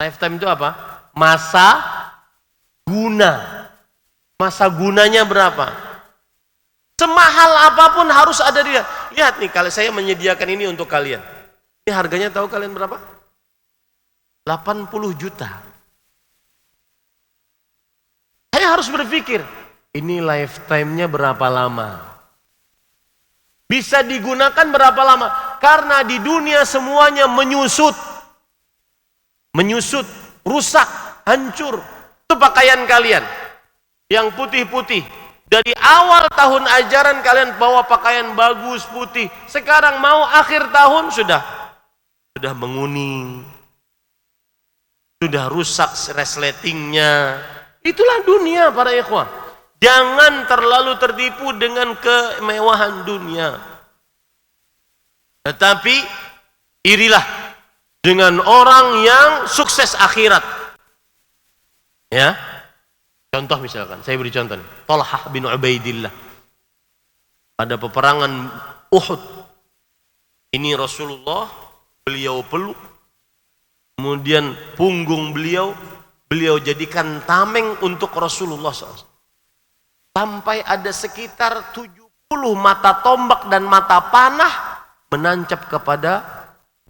Lifetime itu apa? Masa guna. Masa gunanya berapa? Semahal apapun harus ada dia. Lihat nih, kalau saya menyediakan ini untuk kalian. Ini harganya tahu kalian berapa? 80 juta. Saya harus berpikir, ini lifetime-nya berapa lama? Bisa digunakan berapa lama? Karena di dunia semuanya menyusut. Menyusut, rusak, hancur. Itu pakaian kalian. Yang putih-putih. Dari awal tahun ajaran kalian bawa pakaian bagus, putih. Sekarang mau akhir tahun sudah menguning. Sudah rusak resletingnya. Itulah dunia para ikhwah. Jangan terlalu tertipu dengan kemewahan dunia. Tetapi irilah dengan orang yang sukses akhirat. Ya. Contoh misalkan, saya beri contoh nih. Thalhah bin Ubaidillah. Pada peperangan Uhud. Ini Rasulullah, beliau peluk. Kemudian punggung beliau jadikan tameng untuk Rasulullah SAW. Sampai ada sekitar 70 mata tombak dan mata panah menancap kepada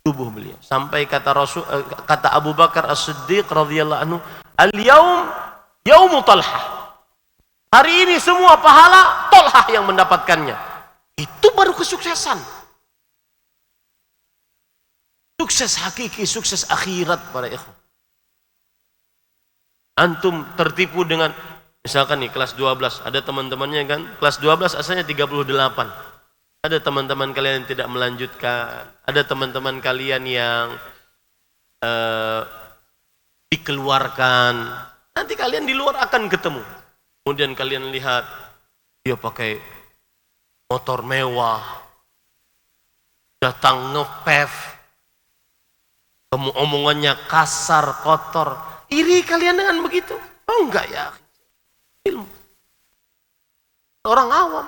tubuh beliau. Sampai kata Abu Bakar As-Siddiq radhiyallahu anhu, "Al-yaum yaumu Talhah." Hari ini semua pahala Talhah yang mendapatkannya. Itu baru kesuksesan. Sukses hakiki, sukses akhirat para ikhwan. Antum tertipu dengan misalkan nih kelas 12, ada teman-temannya kan, kelas 12 asalnya 38. Ada teman-teman kalian yang tidak melanjutkan, ada teman-teman kalian yang dikeluarkan. Nanti kalian di luar akan ketemu. Kemudian kalian lihat dia pakai motor mewah, datang ngepev, omongannya kasar, kotor. Iri kalian dengan begitu? Oh enggak ya. Ilmu. Orang awam.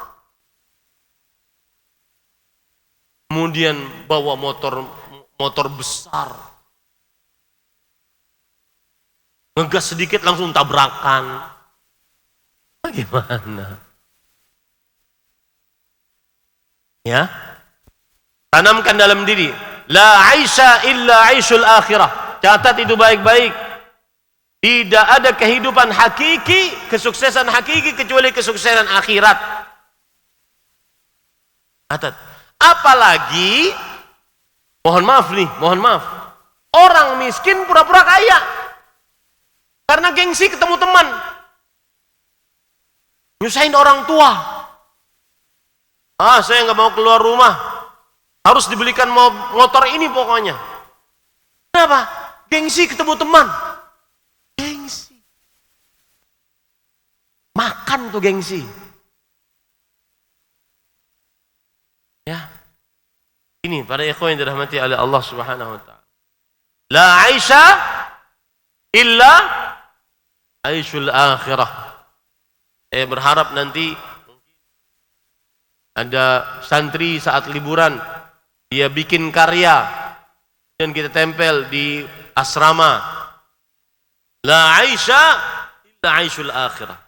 Kemudian bawa motor besar. Ngegas sedikit langsung tabrakan. Bagaimana? Ya. Tanamkan dalam diri. La aisha illa aishul akhirah. Catat itu baik-baik. Tidak ada kehidupan hakiki, kesuksesan hakiki kecuali kesuksesan akhirat. Apalagi, mohon maaf, orang miskin pura-pura kaya karena gengsi ketemu teman, nyusahin orang tua. Saya nggak mau keluar rumah, harus dibelikan motor ini pokoknya. Kenapa? Gengsi ketemu teman. Gengsi. Makan tuh gengsi. Ya. Ini para ikhwan yang dirahmati oleh Allah Subhanahu wa taala. La aisha illa aishul akhirah. Saya berharap nanti ada santri saat liburan dia bikin karya dan kita tempel di asrama. La aisha illa aishul akhirah.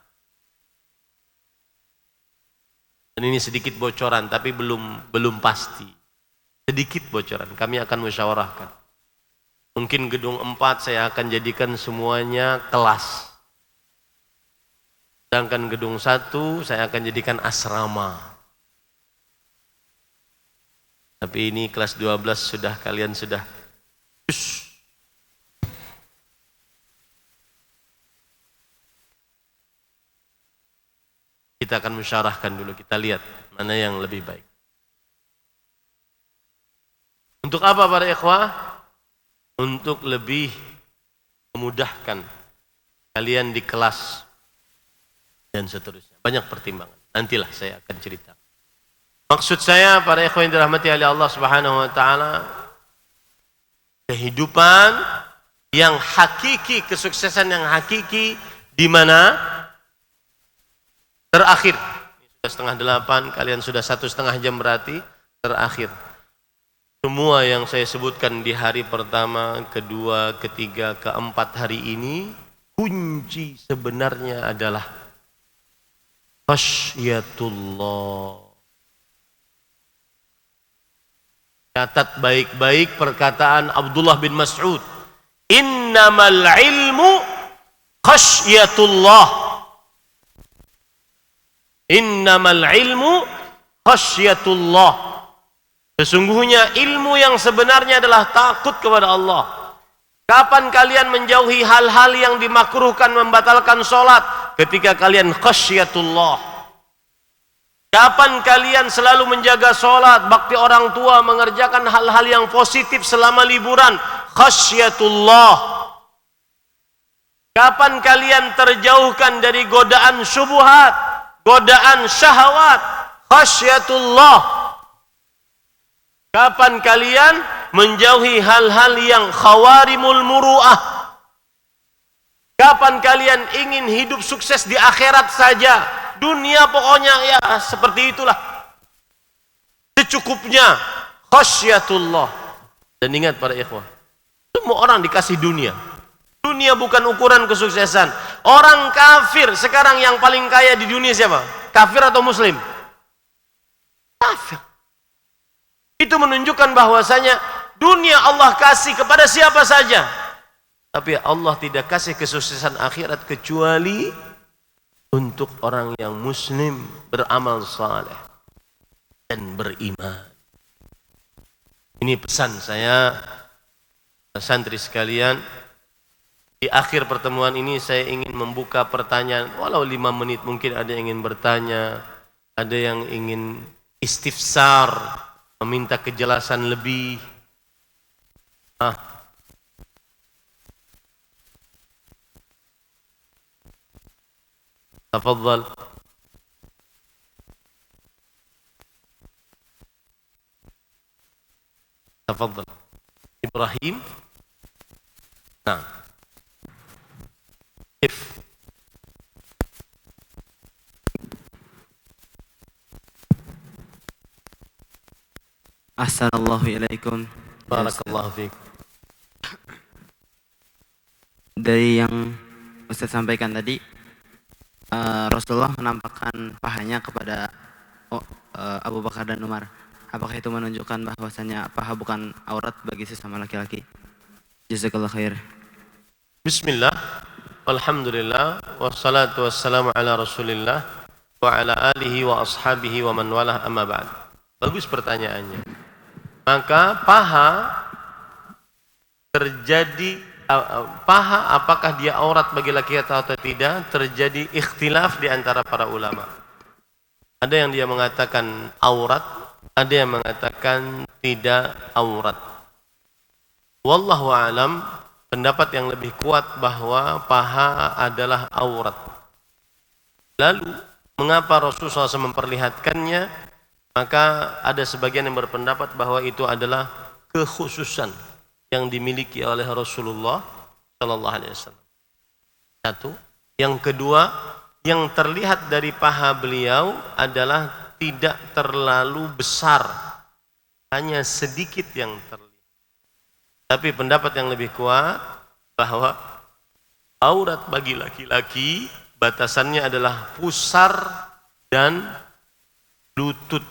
Dan ini sedikit bocoran tapi belum pasti. Sedikit bocoran, kami akan musyawarahkan. Mungkin gedung 4 saya akan jadikan semuanya kelas. Sedangkan gedung 1 saya akan jadikan asrama. Tapi ini kelas 12 kalian sudah kita akan musyawarahkan dulu, kita lihat mana yang lebih baik. Untuk apa para ikhwah? Untuk lebih memudahkan kalian di kelas dan seterusnya. Banyak pertimbangan. Nantilah saya akan cerita. Maksud saya para ikhwan yang dirahmati oleh Allah Subhanahu wa taala, kehidupan yang hakiki, kesuksesan yang hakiki di mana? Terakhir. Sudah 7:30, kalian sudah 1,5 jam berarti terakhir. Semua yang saya sebutkan di hari pertama, kedua, ketiga, keempat hari ini, kunci sebenarnya adalah khasyatullah. Catat baik-baik perkataan Abdullah bin Mas'ud. Innamal ilmu khasyatullah. Innamal ilmu khasyatullah. Sesungguhnya ilmu yang sebenarnya adalah takut kepada Allah. Kapan kalian menjauhi hal-hal yang dimakruhkan membatalkan sholat? Ketika kalian khasyatullah. Kapan kalian selalu menjaga sholat, bakti orang tua, mengerjakan hal-hal yang positif selama liburan? Khasyatullah. Kapan kalian terjauhkan dari godaan syubhat, godaan syahwat? Khasyatullah. Kapan kalian menjauhi hal-hal yang khawarimul muru'ah? Kapan kalian ingin hidup sukses di akhirat saja? Dunia pokoknya ya seperti itulah. Secukupnya. Khasyatullah. Dan ingat para ikhwah, semua orang dikasih dunia. Dunia bukan ukuran kesuksesan. Orang kafir sekarang yang paling kaya di dunia siapa? Kafir atau muslim? Kafir. Itu menunjukkan bahwasanya dunia Allah kasih kepada siapa saja. Tapi Allah tidak kasih kesuksesan akhirat kecuali untuk orang yang muslim, beramal saleh dan beriman. Ini pesan saya, santri sekalian. Di akhir pertemuan ini saya ingin membuka pertanyaan, walau 5 menit, mungkin ada yang ingin bertanya, ada yang ingin istifsar, meminta kejelasan lebih. Tafadhal. Tafadhal. Ibrahim. Nah. If. Assalamualaikum. Barakallahu fiik. Dari yang Ustaz sampaikan tadi, Rasulullah menampakkan pahanya kepada Abu Bakar dan Umar. Apakah itu menunjukkan bahwasanya paha bukan aurat bagi sesama laki-laki? Jazakallah khair. Bismillah. Alhamdulillah wassalatu wassalamu ala Rasulillah wa ala alihi wa ashabihi wa man walah amma ba'd. Bagus pertanyaannya. Maka paha terjadi paha apakah dia aurat bagi laki atau tidak, terjadi ikhtilaf di antara para ulama. Ada yang dia mengatakan aurat, ada yang mengatakan tidak aurat. Wallahu alam, pendapat yang lebih kuat bahwa paha adalah aurat. Lalu mengapa Rasulullah SAW memperlihatkannya? Maka ada sebagian yang berpendapat bahwa itu adalah kekhususan yang dimiliki oleh Rasulullah sallallahu alaihi wasallam. Satu, yang kedua, yang terlihat dari paha beliau adalah tidak terlalu besar, hanya sedikit yang terlihat. Tapi pendapat yang lebih kuat bahwa aurat bagi laki-laki batasannya adalah pusar dan lutut.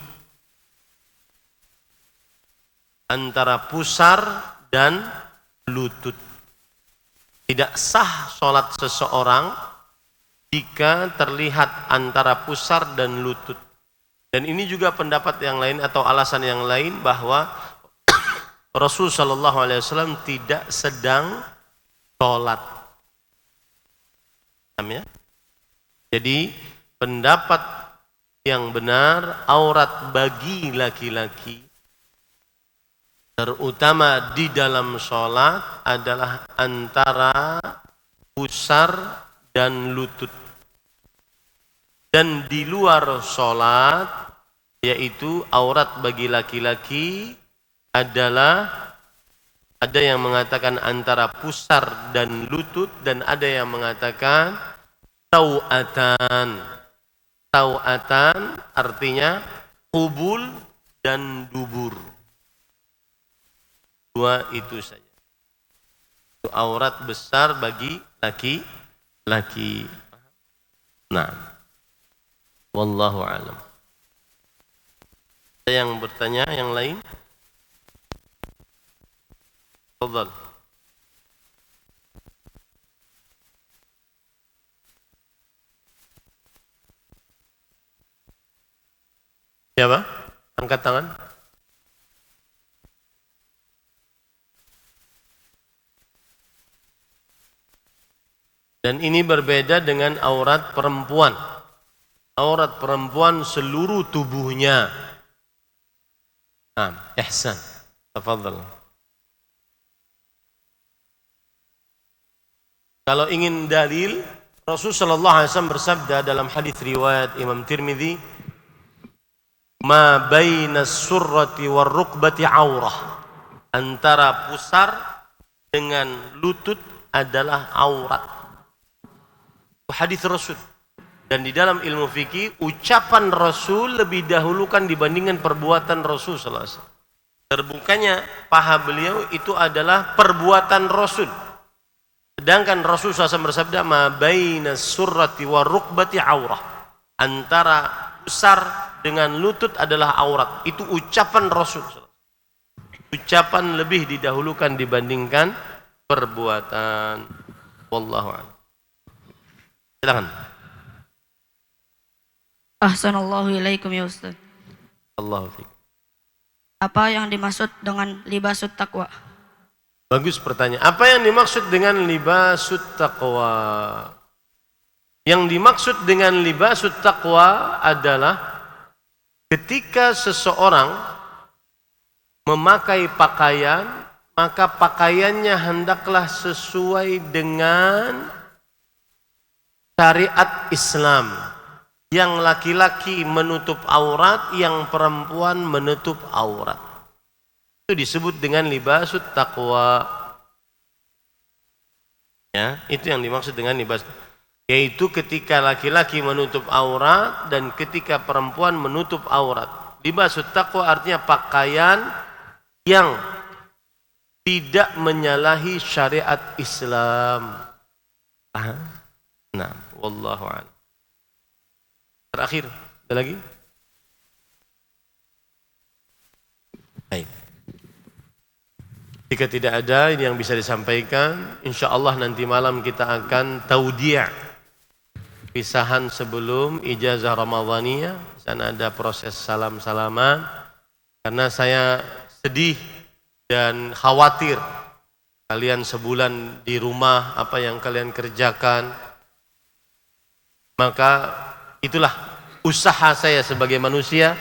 Antara pusar dan lutut. Tidak sah sholat seseorang jika terlihat antara pusar dan lutut. Dan ini juga pendapat yang lain atau alasan yang lain bahwa Rasul sallallahu alaihi wasallam tidak sedang sholat. Paham ya? Jadi pendapat yang benar, aurat bagi laki-laki terutama di dalam sholat adalah antara pusar dan lutut. Dan di luar sholat, yaitu aurat bagi laki-laki adalah, ada yang mengatakan antara pusar dan lutut, dan ada yang mengatakan tau'atan. Tau'atan artinya qubul dan dubur. Dua itu saja. Itu aurat besar bagi laki-laki. Nah, wallahu alam. Ada yang bertanya yang lain? Tafadhal. Siapa? Angkat tangan. Dan ini berbeda dengan aurat perempuan. Aurat perempuan seluruh tubuhnya. Nah, ihsan. Tafadhal. Kalau ingin dalil, Rasulullah sallallahu alaihi wasallam bersabda dalam hadis riwayat Imam Tirmidzi, "Ma baina surrati war rukbati aurah." Antara pusar dengan lutut adalah aurat. Hadis Rasul. Dan di dalam ilmu fikih, ucapan Rasul lebih dahulukan dibandingkan perbuatan Rasul sallallahu alaihi wasallam. Terbukanya paha beliau itu adalah perbuatan Rasul. Sedangkan Rasul SAW bersabda, "Ma baina surrati wa rukbati aurah." Antara pusar dengan lutut adalah aurat. Itu ucapan Rasul. Ucapan lebih didahulukan dibandingkan perbuatan. Wallahu a'lam. Silakan. Ahsanallahu ilaikum ya Ustaz. Allahu fiik. Apa yang dimaksud dengan libasut taqwa? Bagus pertanyaan. Apa yang dimaksud dengan libasut taqwa? Yang dimaksud dengan libasut taqwa adalah ketika seseorang memakai pakaian, maka pakaiannya hendaklah sesuai dengan syariat Islam. Yang laki-laki menutup aurat, yang perempuan menutup aurat. Itu disebut dengan libasut taqwa. Ya, itu yang dimaksud dengan libas. Yaitu ketika laki-laki menutup aurat dan ketika perempuan menutup aurat. Libasut taqwa artinya pakaian yang tidak menyalahi syariat Islam. Nah, wallahu a'lam. Terakhir, ada lagi? Baik. Jika tidak ada ini yang bisa disampaikan, insya Allah nanti malam kita akan taudiyah, pisahan sebelum ijazah Ramadhaniyah. Di sana ada proses salam-salaman, karena saya sedih dan khawatir kalian sebulan di rumah, apa yang kalian kerjakan. Maka itulah usaha saya sebagai manusia.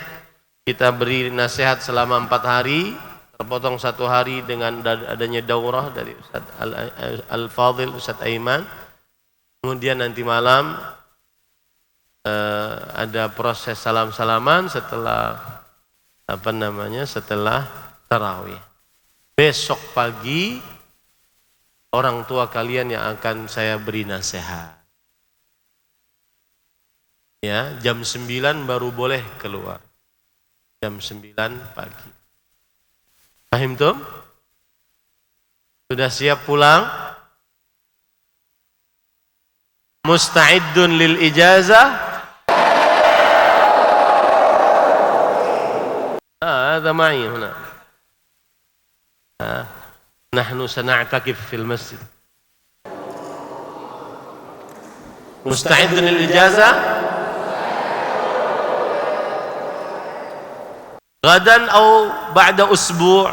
Kita beri nasihat selama 4 hari, terpotong 1 hari dengan adanya daurah dari Ustaz Al-Fadhil, Ustaz Aiman. Kemudian nanti malam ada proses salam-salaman setelah setelah tarawih. Besok pagi orang tua kalian yang akan saya beri nasihat. Ya, jam 9 baru boleh keluar. Jam 9 pagi. Paham tuh? Sudah siap pulang? Musta'iddun lil ijazah? هذا معي هنا. نحن سنعتكف في المسجد. مستعد للإجازة؟ غدا أو بعد أسبوع؟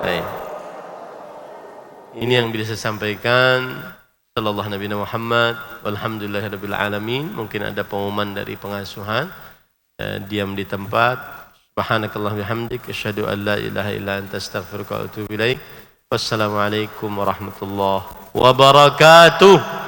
Baik. Ini yang bisa saya sampaikan. Sallallahu Nabi Muhammad, walhamdulillahirabbil alamin. Mungkin ada pengumuman dari pengasuhan. Diam di tempat. Subhanakallah bihamdik, asyhadu an la ilaha illa anta astaghfiruka wa atubu ilaik. Wassalamualaikum warahmatullahi wabarakatuh.